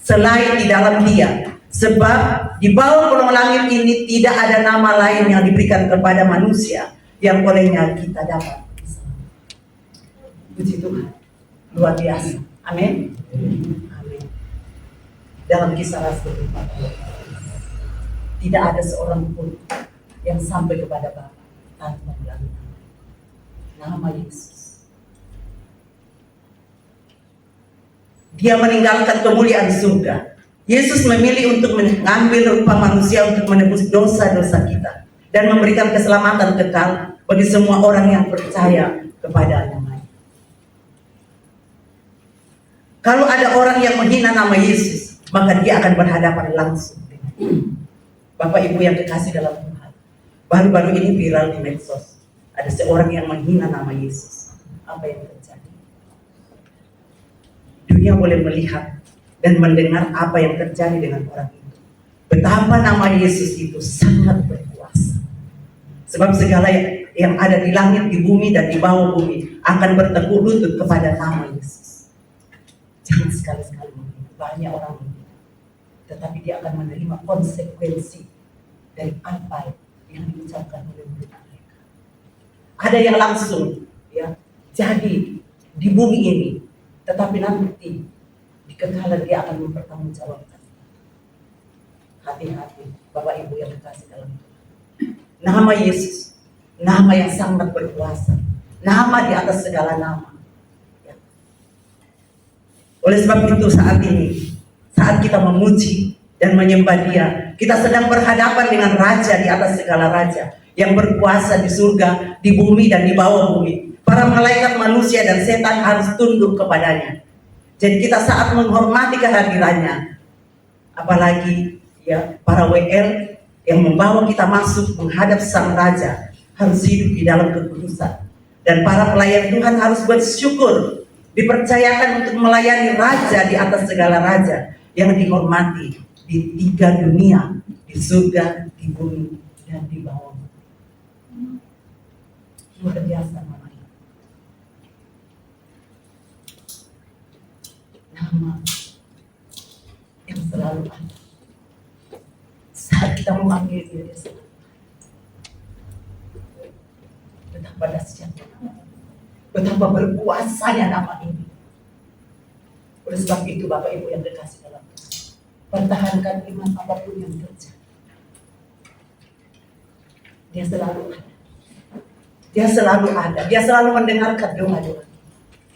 selain di dalam Dia. Sebab di bawah kolong langit ini tidak ada nama lain yang diberikan kepada manusia yang olehnya kita dapat diselamatkan. Puji Tuhan, luar biasa. Amin. Amin. Dalam Kisah Rasul 14, tidak ada seorang pun yang sampai kepada Bapa tanpa melalui nama Yesus. Dia meninggalkan kemuliaan surga. Yesus memilih untuk mengambil rupa manusia untuk menebus dosa-dosa kita dan memberikan keselamatan kekal bagi semua orang yang percaya kepada namanya. Kalau ada orang yang menghina nama Yesus, maka dia akan berhadapan langsung dengan Bapak Ibu yang kekasih dalam Tuhan. Baru-baru ini viral di medsos. Ada seorang yang menghina nama Yesus. Apa yang terjadi? Dunia boleh melihat dan mendengar apa yang terjadi dengan orang itu. Betapa nama Yesus itu sangat berkuasa. Sebab segala yang ada di langit, di bumi, dan di bawah bumi akan bertekuk lutut kepada nama Yesus. Jangan sekali-sekali menghina. Banyak orang menghina, tetapi dia akan menerima konsekuensi dari apa yang diucapkan oleh mulut mereka. Ada yang langsung ya jadi di bumi ini, tetapi nanti di kekekalan dia akan mempertanggungjawabkan. Hati-hati Bapak Ibu yang dikasih dalam Tuhan. Nama Yesus, nama yang sangat berkuasa, nama di atas segala nama. Ya. Oleh sebab itu saat ini, saat kita memuji dan menyembah Dia, kita sedang berhadapan dengan Raja di atas segala raja, yang berkuasa di surga, di bumi dan di bawah bumi. Para malaikat, manusia dan setan harus tunduk kepadanya. Jadi kita saat menghormati kehadirannya, apalagi ya para WL yang membawa kita masuk menghadap Sang Raja, harus hidup di dalam kekudusan. Dan para pelayan Tuhan harus bersyukur, dipercayakan untuk melayani Raja di atas segala raja, yang dihormati di 3 dunia, di surga, di bumi, dan di bawah. Luar biasa namanya. Nama yang selalu ada. Saat kita memanggil Dia selalu. Betapa dahsyatnya, betapa berkuasanya nama ini. Oleh sebab itu Bapak Ibu yang dikasih dalam Tuhan, pertahankan iman apapun yang terjadi. Dia selalu ada. Dia selalu ada. Dia selalu mendengarkan doa-doa.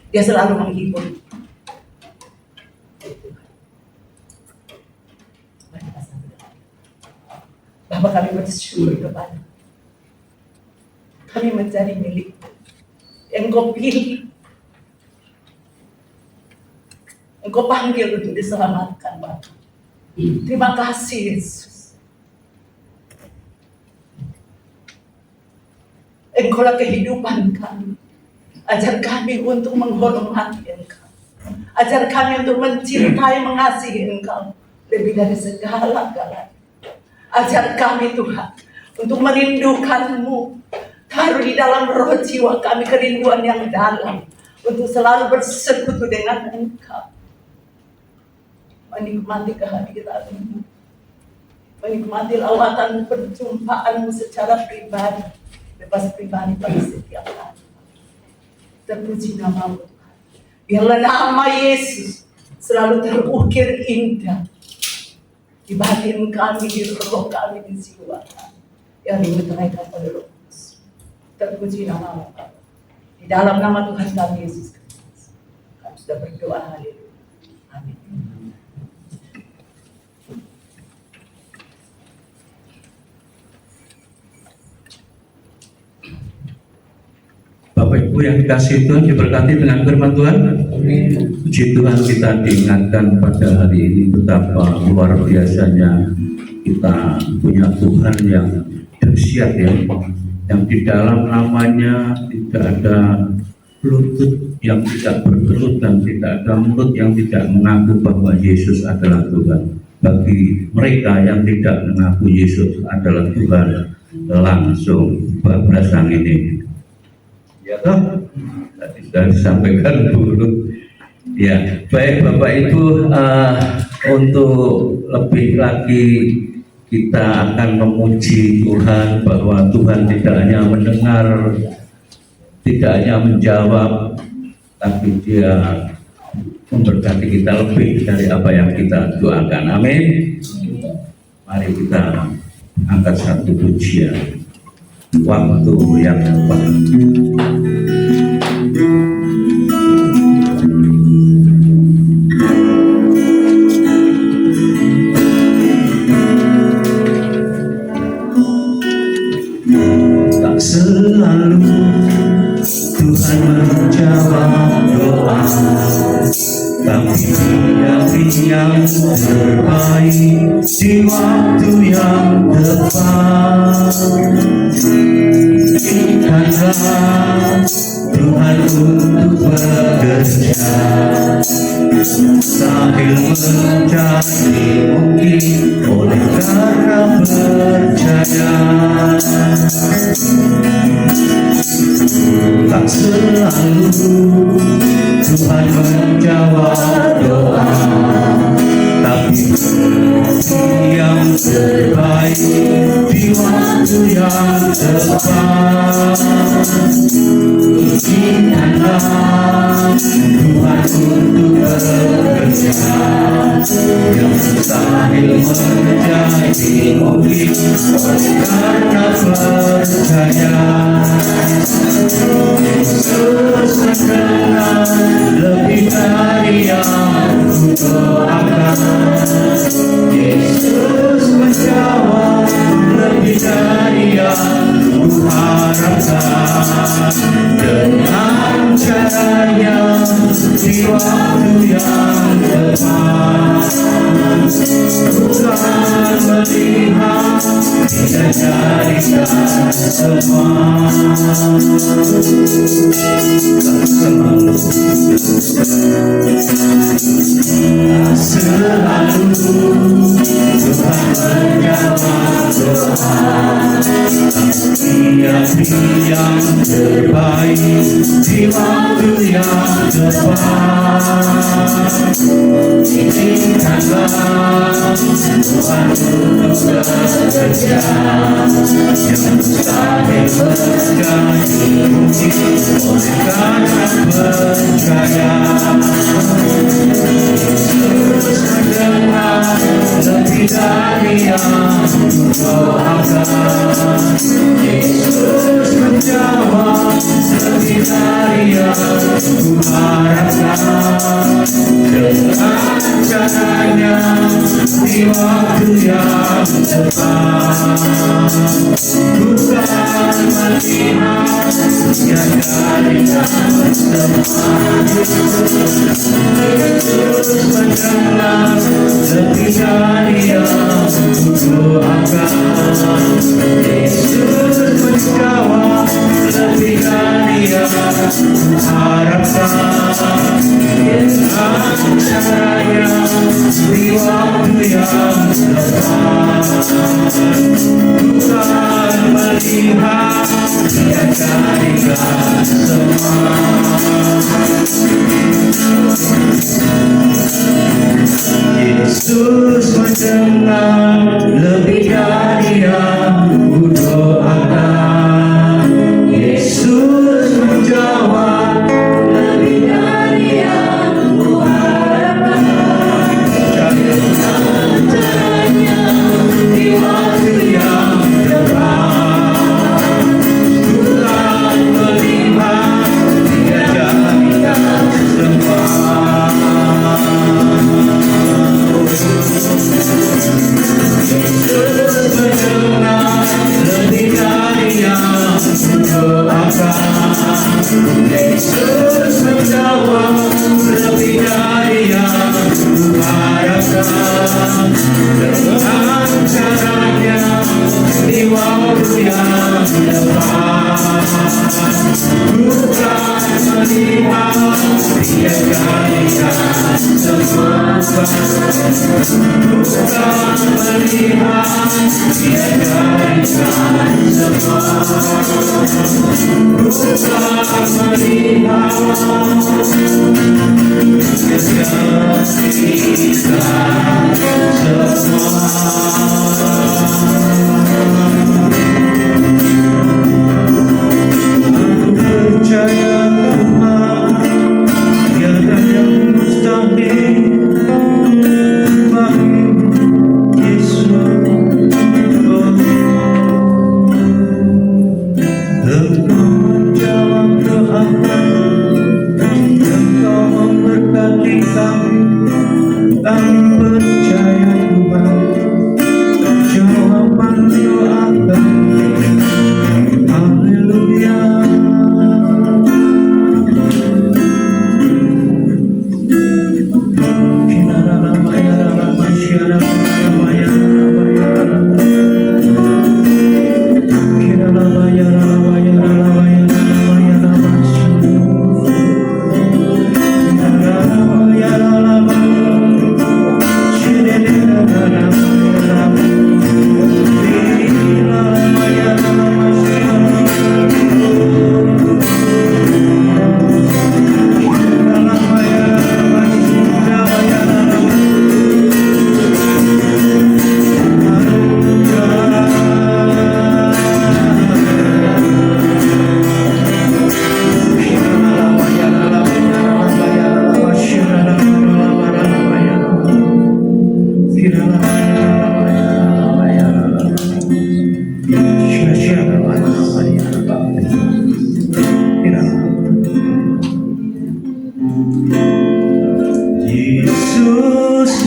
Dia selalu menghibur. Bapak kami bersyukur kepada kami mencari milik yang Engkau pilih, Engkau panggil untuk diselamatkan Bapak. Terima kasih Yesus. Engkaulah kehidupan kami. Ajar kami untuk menghormati Engkau. Ajar kami untuk mencintai, mengasihi Engkau lebih dari segala-galanya. Ajar kami Tuhan untuk merindukan-Mu. Taruh di dalam roh jiwa kami kerinduan yang dalam untuk selalu bersekutu dengan Engkau. Menikmati kehadiran-Mu, menikmati lawatan perjumpaan-Mu secara pribadi, bebas pribadi pada setiap hari. Terpuji nama-Mu Tuhan. Biarlah nama Yesus selalu terukir indah di batin kami, di roh kami, di jiwa kami, yang dimeteraikan oleh Roh Kudus. Terpuji nama-Mu Bapa. Di dalam nama Tuhan kami Yesus Kristus, kami sudah berdoa. Haleluya. Amin. Bapak Ibu yang dikasihi Tuhan, diberkati dengan firman Tuhan. Puji Tuhan, kita diingatkan pada hari ini betapa luar biasanya kita punya Tuhan yang dahsyat, yang di dalam namanya tidak ada lutut yang tidak bergelut dan tidak ada mulut yang tidak mengaku bahwa Yesus adalah Tuhan. Bagi mereka yang tidak mengaku Yesus adalah Tuhan, langsung bablasang ini. Ya toh, tadi sudah disampaikan dulu. Ya, baik Bapak Ibu, untuk lebih lagi kita akan memuji Tuhan bahwa Tuhan tidak hanya mendengar, tidak hanya menjawab, tapi Dia memberkati kita lebih dari apa yang kita doakan. Amin. Mari kita angkat satu pujian. Waktu yang tepat. Tak selalu Tuhan menjawab doa, tapi yang terbaik di waktu yang tepat. Izinkanlah Tuhan untuk bekerja sambil mencari mungkin oleh karena percaya. Tak selalu Tuhan menjawab doa, tapi yang terbaik di waktu waktu yang tepat. Izinkanlah Tuhan untuk bekerja yang mustahil menjadi mungkin karena percaya. Yesus mendengar lebih dari yang kudoakan. Yesus menjawab lebih dari yang kuharapkan. Dengan caranya di waktu yang tepat. Bukan melihat, tidak jadikan semua. Selalu Tuhan menjawab doa. Dia yang terbaik di waktu yang tepat. Izinkanlah Tuhan untuk bekerja yang mustahil menjadi mungkin oleh karena percaya. Yesus mendengar lebih dari yang kudoakan. Yesus menjawab lebih dari yang kuharapkan. Dengan caranya di waktu yang tepat. Bukan melihat, dia jadikan semua. Yesus mendengar lebih dari yang kudoakan. Yesus menjawab lebih dari yang kuharapkan. Dengan caranya di waktu yang tepat. Bukan melihat, dia jadikan semua. Yesus mendengar lebih dari yang kudoakan. Yesus menjawab lebih dari yang kuharapkan. Dengan caranya di waktu yang tepat. Bukan melihat, dia jadikan semua. Yesus mendengar lebih dari yang kudoakan. Yesus menjawab lebih dari yang kuharapkan. Dengan caranya di waktu yang tepat. Bukan melihat, dia jadikan semua. Bukan melihat, dia jadikan semua. Bukan melihat, dia jadikan semua. Percaya Tuhan, tiada yang mustahil bagi Yesus. Engkau menjawab doaku, Engkau memberi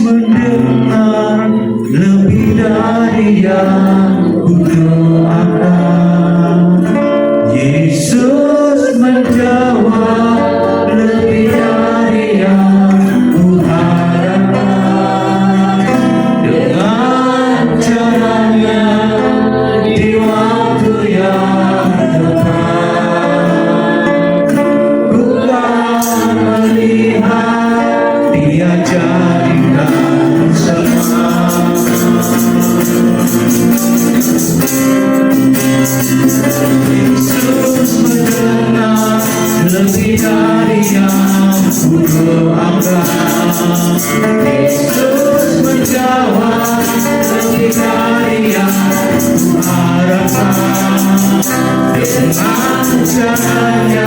mendengar lebih dari yang kudoakan. Yesus menjawab lebih dari yang kuharapkan. Dengan caranya di waktu yang tepat, ku kan melihat Dia jadikan semua. Yesus mendengar lebih dari yang kudoakan. Yesus menjawab lebih dari yang kuharapkan. Dengan caranya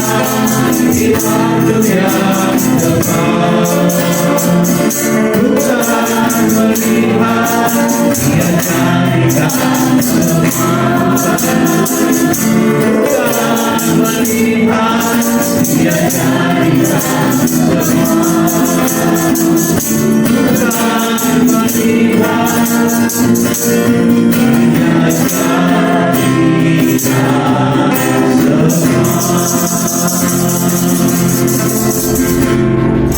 di waktu yang tepat, ku akan melihat Dia jadikan semua. Ku akan melihat Dia jadikan semua. Ku akan melihat Dia jadikan semua.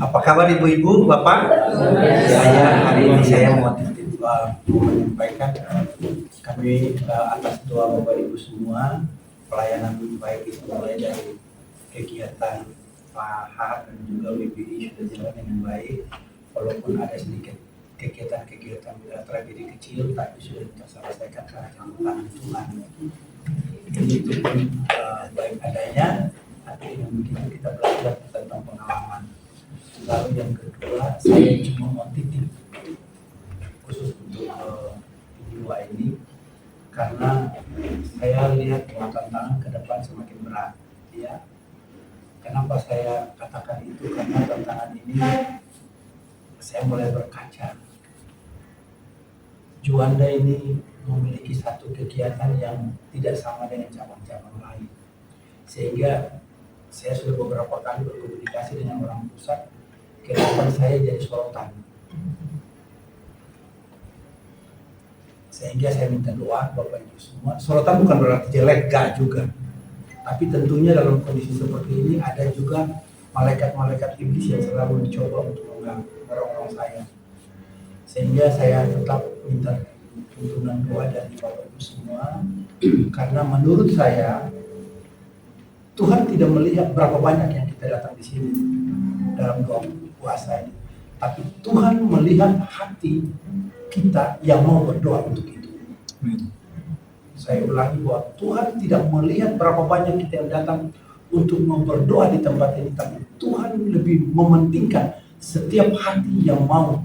Apa kabar ibu-ibu, bapak? Saya hari ini saya mau menyampaikan kami atas doa bapak ibu semua, pelayanan baik itu mulai dari kegiatan PAHA dan juga WPI sudah jalan dengan baik, walaupun ada sedikit kegiatan tragedi kecil, tapi sudah kita selesaikan karena tangan Tuhan. Itu pun baik adanya, tapi yang mungkin kita belajar tentang pengalaman. Lalu yang kedua, saya cuma mau titip khusus untuk dua ini, karena saya lihat bahwa tantangan ke depan semakin berat. Ya, kenapa saya katakan itu? Karena tantangan ini saya mulai berkaca. Juanda ini memiliki satu kegiatan yang tidak sama dengan cabang-cabang lain, sehingga saya sudah beberapa kali berkomunikasi dengan orang pusat. Kenapa saya jadi sorotan? Sehingga saya minta doa Bapak Ibu semua. Sorotan bukan berarti jelek, gak juga. Tapi tentunya dalam kondisi seperti ini ada juga malaikat-malaikat iblis yang selalu mencoba untuk mengganggu orang-orang saya. Sehingga saya tetap minta tuntunan doa dari Bapak Ibu semua. Karena menurut saya Tuhan tidak melihat berapa banyak yang kita datang di sini dalam doa puasa ini, tapi Tuhan melihat hati kita yang mau berdoa untuk itu. Saya ulangi bahwa Tuhan tidak melihat berapa banyak kita yang datang untuk berdoa di tempat ini, tapi Tuhan lebih mementingkan setiap hati yang mau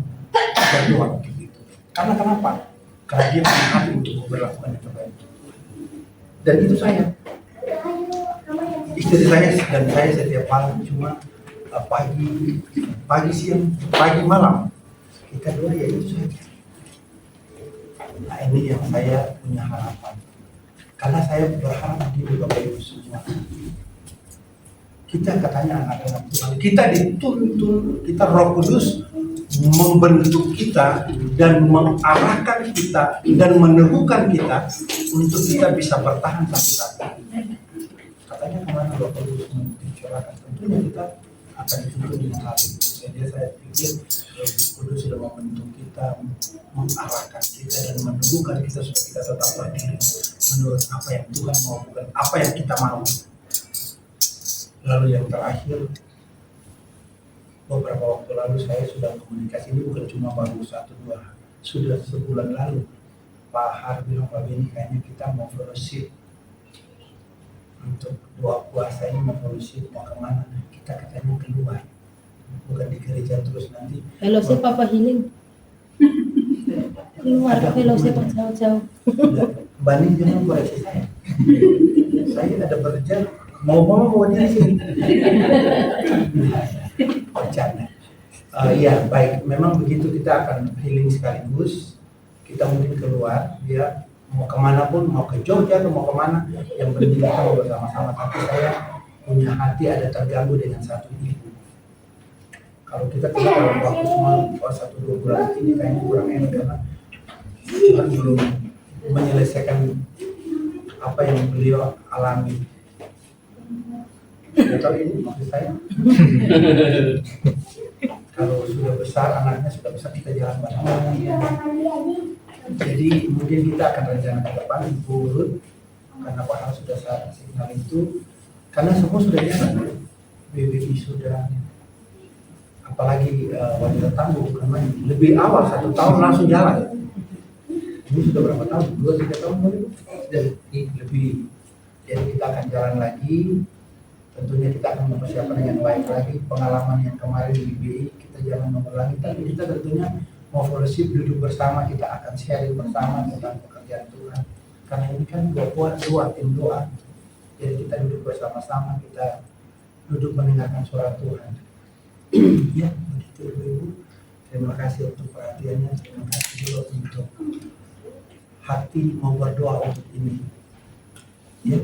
berdoa untuk itu. Karena kenapa? Karena Dia punya hati untuk memperlakukan yang terbaik. Dan itu saya. Istri saya dan saya setiap malam cuma pagi siang, pagi malam kita doa, ya itu saja. Nah ini yang saya punya harapan, karena saya berharap di Bapak Ibu semua. Kita katanya anak-anak Tuhan, kita dituntun, kita Roh Kudus membentuk kita dan mengarahkan kita dan meneguhkan kita untuk kita bisa bertahan sampai saat ini. Katanya kemana Roh Kudus dicurahkan, tentunya kita akan dituntun dengan hal itu. Jadi saya pikir Roh Kudus sudah membentuk kita, mengarahkan kita dan meneguhkan kita supaya kita tetap berdiri menurut apa yang Tuhan mau, bukan apa yang kita mau. Lalu yang terakhir, beberapa waktu lalu saya sudah komunikasi, ini bukan cuma baru 1-2, sudah sebulan lalu Pak Har bilang, Pak Beni kayaknya kita mau fellowship untuk doa puasa ini, mau fellowship mau kemana, kita katanya keluar, bukan di gereja terus nanti Fellowship apa healing? Keluar fellowship jauh-jauh. Bani jangan koreksi saya ada bekerja mau di sini. Bercanda. Ya baik, memang begitu, kita akan healing sekaligus. Kita mungkin keluar, ya mau kemana pun, mau ke Jogja atau mau kemana, yang penting kita mau bersama-sama. Tapi saya punya hati ada terganggu dengan satu ibu. Kalau kita keluar dalam waktu cuma 1-2 bulan ini kayaknya kurang enak karena Tuhan belum menyelesaikan apa yang beliau alami. Ya, tahu ini maksud saya. Kalau sudah besar, anaknya sudah besar, kita jalan bareng. Jadi mungkin kita akan rencana ke depan Ibu Ruth, karena Pak Hal sudah signal itu, karena semua sudah jalan, BBI sudah, apalagi wanita tangguh, karena lebih awal 1 tahun langsung jalan. Ini sudah berapa tahun? 2-3 tahun sudah lebih. Jadi kita akan jalan lagi. Tentunya kita akan mempersiapkan dengan baik lagi pengalaman yang kemarin di BI, kita jangan mengulangi, tapi kita tentunya mau fellowship, duduk bersama, kita akan sharing bersama tentang pekerjaan Tuhan, karena ini kan tim doa, jadi kita duduk bersama-sama, kita duduk mendengarkan suara Tuhan. Ya begitu Ibu, terima kasih untuk perhatiannya, terima kasih juga untuk hati mau berdoa untuk ini. Ya.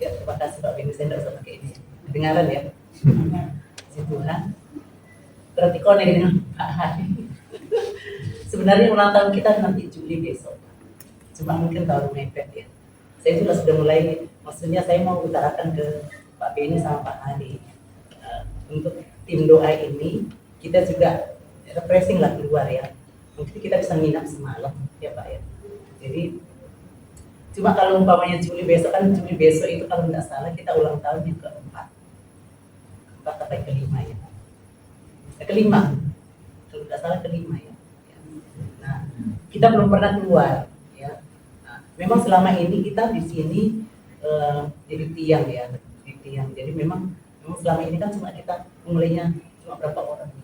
Ya, terima kasih Pak Beni, saya tidak usah pakai ini. Kedengaran ya? Si Tuhan. Berarti konek dengan Pak Hari. Sebenarnya ulang tahun kita nanti Juli besok. Cuma mungkin tahun mepet ya. Saya juga sudah mulai, maksudnya saya mau utarakan ke Pak Beni sama Pak Hari. Untuk tim doa ini, kita juga refreshing lah keluar ya. Mungkin kita bisa nginap semalam ya Pak ya. Jadi, cuma kalau umpamanya Juli besok itu kalau tidak salah kita ulang tahun yang keempat atau kelima ya. Kelima, kalau tidak salah kelima ya. Nah, kita belum pernah keluar ya. Nah, memang selama ini kita di sini jadi tiang ya, di tiang. Jadi memang selama ini kan cuma kita mulainya cuma berapa orang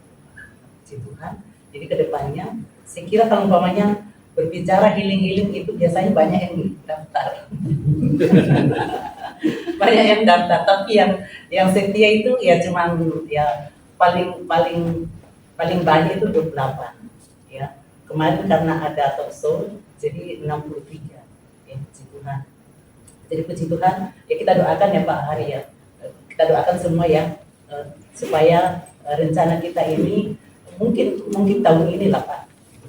si Tuhan. Jadi kedepannya, saya kira kalau umpamanya berbicara healing itu biasanya banyak yang daftar. Banyak yang daftar, tapi yang setia itu ya cuman ya paling banyak itu 28 ya. Kemarin karena ada talk show jadi 63 ya, puji Tuhan. Jadi puji Tuhan, ya kita doakan ya Pak Hari ya. Kita doakan semua ya supaya rencana kita ini mungkin tahun ini lah Pak.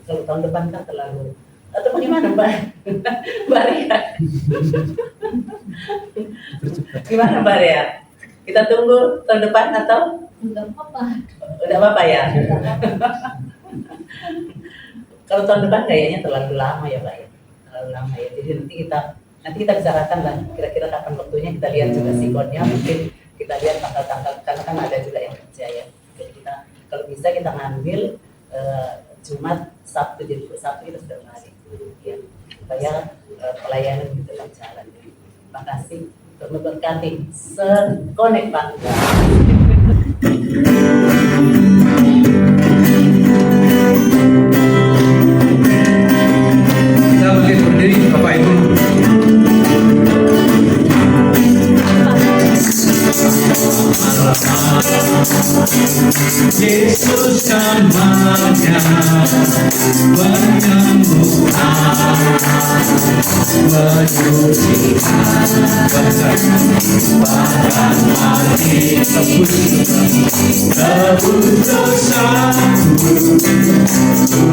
Kalau tahun depan kan terlalu, atau bagaimana Mbak? Mbak Ria? Gimana Mbak Ria? Kita tunggu tahun depan atau? Enggak apa-apa. Udah apa-apa ya? Kalau tahun depan kayaknya terlalu lama ya Mbak ya? Terlalu lama ya, jadi nanti kita bicarakan lah kira-kira kapan waktunya, kita lihat juga sikonnya, mungkin kita lihat tanggal-tanggal, karena kan ada juga yang kerja ya. Jadi kita, kalau bisa kita ngambil Jumat, Sabtu, jadi Sabtu kita sudah lari ya, supaya pelayanan itu tetap jalan. Terima kasih, untuk memberkati sekonek bangga. Kita mungkin berdiri Bapak Ibu. Yesus namanya menyembuhkan, menyucikan, bahkan mati tebus dosaku,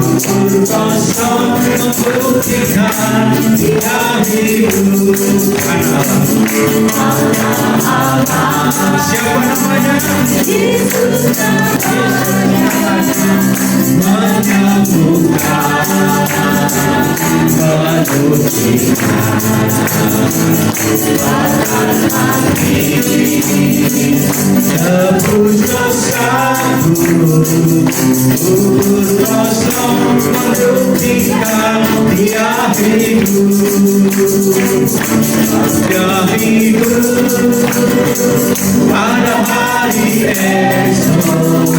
kubur kosong membuktikan Dia hidup. Siapa namanya? Yesus namanya menyembuhkan, menyucikan, bahkan mati tebus dosaku, kubur kosong membuktikan Dia hidup. Dia hidup pada hari esok,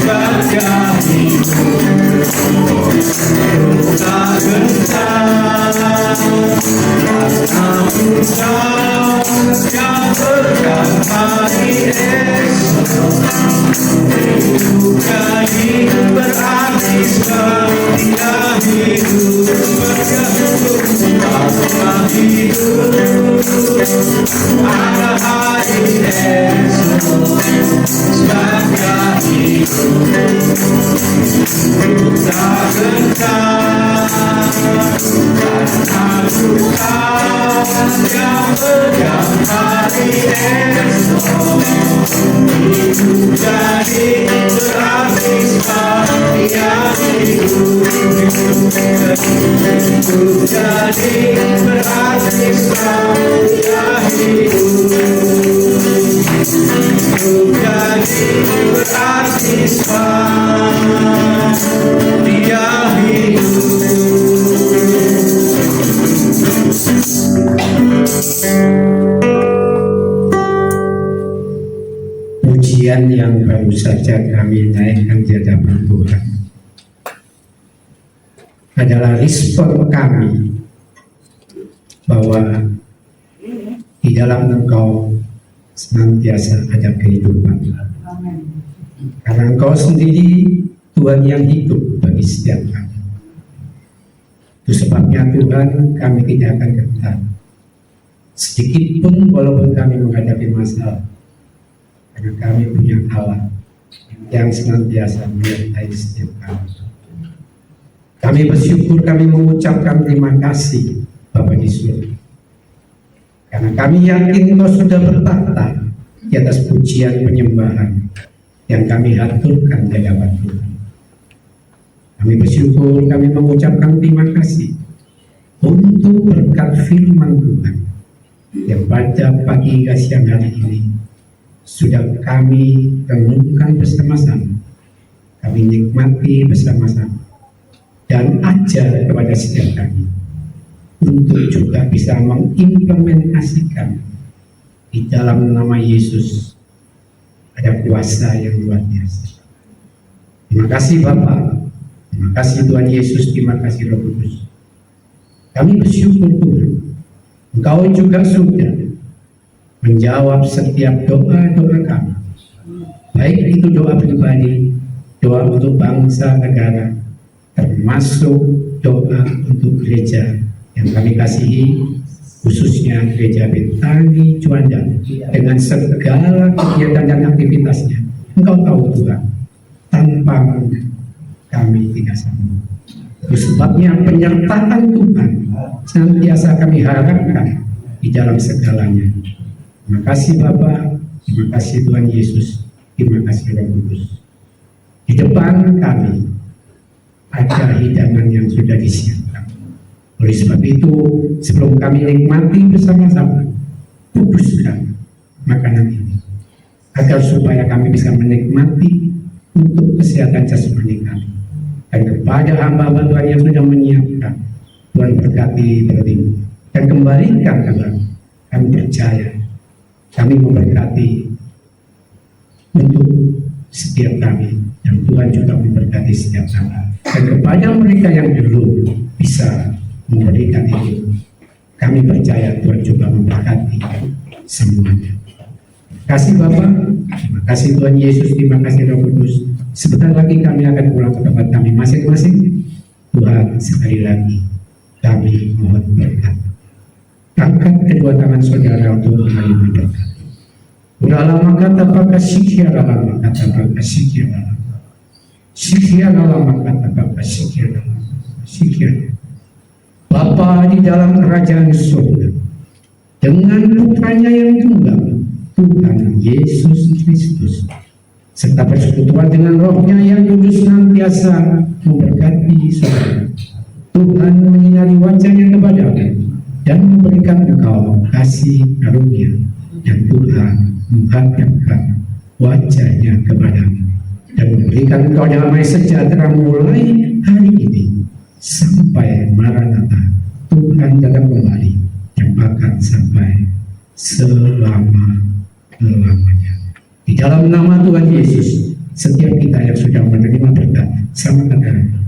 Dia hidup tak gentar karena Engkau yang berkat hari esok. Hidup jadi berarti Dia hidup, Dia hidup ada hari esok, Dia hidup tak gentar karena Tuhan yang berkat hari esok. Hidup jadi berarti Dia hidup, hidup jadi berarti Dia hidup, hidup jadi berarti Dia hidup. Pujian yang baru saja kami naikkan di hadapan Tuhan adalah respon kami bahwa di dalam Engkau senantiasa ada kehidupan. Karena Engkau sendiri Tuhan yang hidup bagi setiap kami. Itu sebabnya Tuhan, kami tidak akan gentar sedikit pun walaupun kami menghadapi masalah, karena kami punya Allah yang senantiasa menyertai setiap kami. Kami bersyukur, kami mengucapkan terima kasih Bapa di surga, karena kami yakin Engkau sudah bertahta di atas pujian penyembahan yang kami haturkan di hadapan Tuhan. Kami bersyukur, kami mengucapkan terima kasih untuk berkat firman Tuhan yang pada pagi hingga siang hari ini sudah kami renungkan bersama-sama, kami nikmati bersama-sama, dan ajar kepada setiap kami untuk juga bisa mengimplementasikan di dalam nama Yesus. Ada kuasa yang luar biasa. Terima kasih Bapa, terima kasih Tuhan Yesus, terima kasih Roh Kudus. Kami bersyukur Tuhan, Engkau juga sudah menjawab setiap doa-doa kami, baik itu doa pribadi, doa untuk bangsa negara, termasuk doa untuk gereja yang kami kasihi, khususnya gereja Bethani Juanda dengan segala kegiatan dan aktivitasnya. Engkau tahu Tuhan, tanpa kami tidak sanggup. Itu sebabnya penyertaan Tuhan senantiasa kami harapkan di dalam segalanya. Terima kasih Bapa, terima kasih Tuhan Yesus, terima kasih Roh Kudus. Di depan kami ada hidangan yang sudah disiapkan. Oleh sebab itu, sebelum kami nikmati bersama-sama, kuduskan makanan ini, agar supaya kami bisa menikmati untuk kesehatan jasmani kami. Dan kepada hamba-hamba Tuhan yang sudah menyiapkan, Tuhan berkati berlimpah dan kembalikan Tuhan. Kami percaya, kami memberkati untuk setiap kami, dan Tuhan juga memberkati setiap kami. Dan kepada mereka yang belum bisa memberikan itu, kami percaya Tuhan juga memberkati semuanya. Terima kasih Bapak, kasih Tuhan Yesus, terima kasih Roh Kudus. Sebentar lagi kami akan pulang ke tempat kami masing-masing. Tuhan, sekali lagi kami mohon berkat. Angkat kedua tangan saudara untuk mari mendekat. Udah lama kata pakai sikya, lama kata pakai sikya, sikya lama kata pakai sikya. Bapa di dalam kerajaan surga, dengan putranya yang tunggal, Tuhan Yesus Kristus, serta persekutuan dengan rohnya yang kudus senantiasa memberkati saudara. Tuhan menyinari wajahnya kepadamu dan memberikan engkau kasih karunia, dan Tuhan menghadapkan wajahnya kepadamu dan memberikan engkau damai sejahtera mulai hari ini sampai Maranatha, Tuhan datang kembali, yang akan sampai selama-lamanya. Di dalam nama Tuhan Yesus, setiap kita yang sudah menerima berkat, sama katakan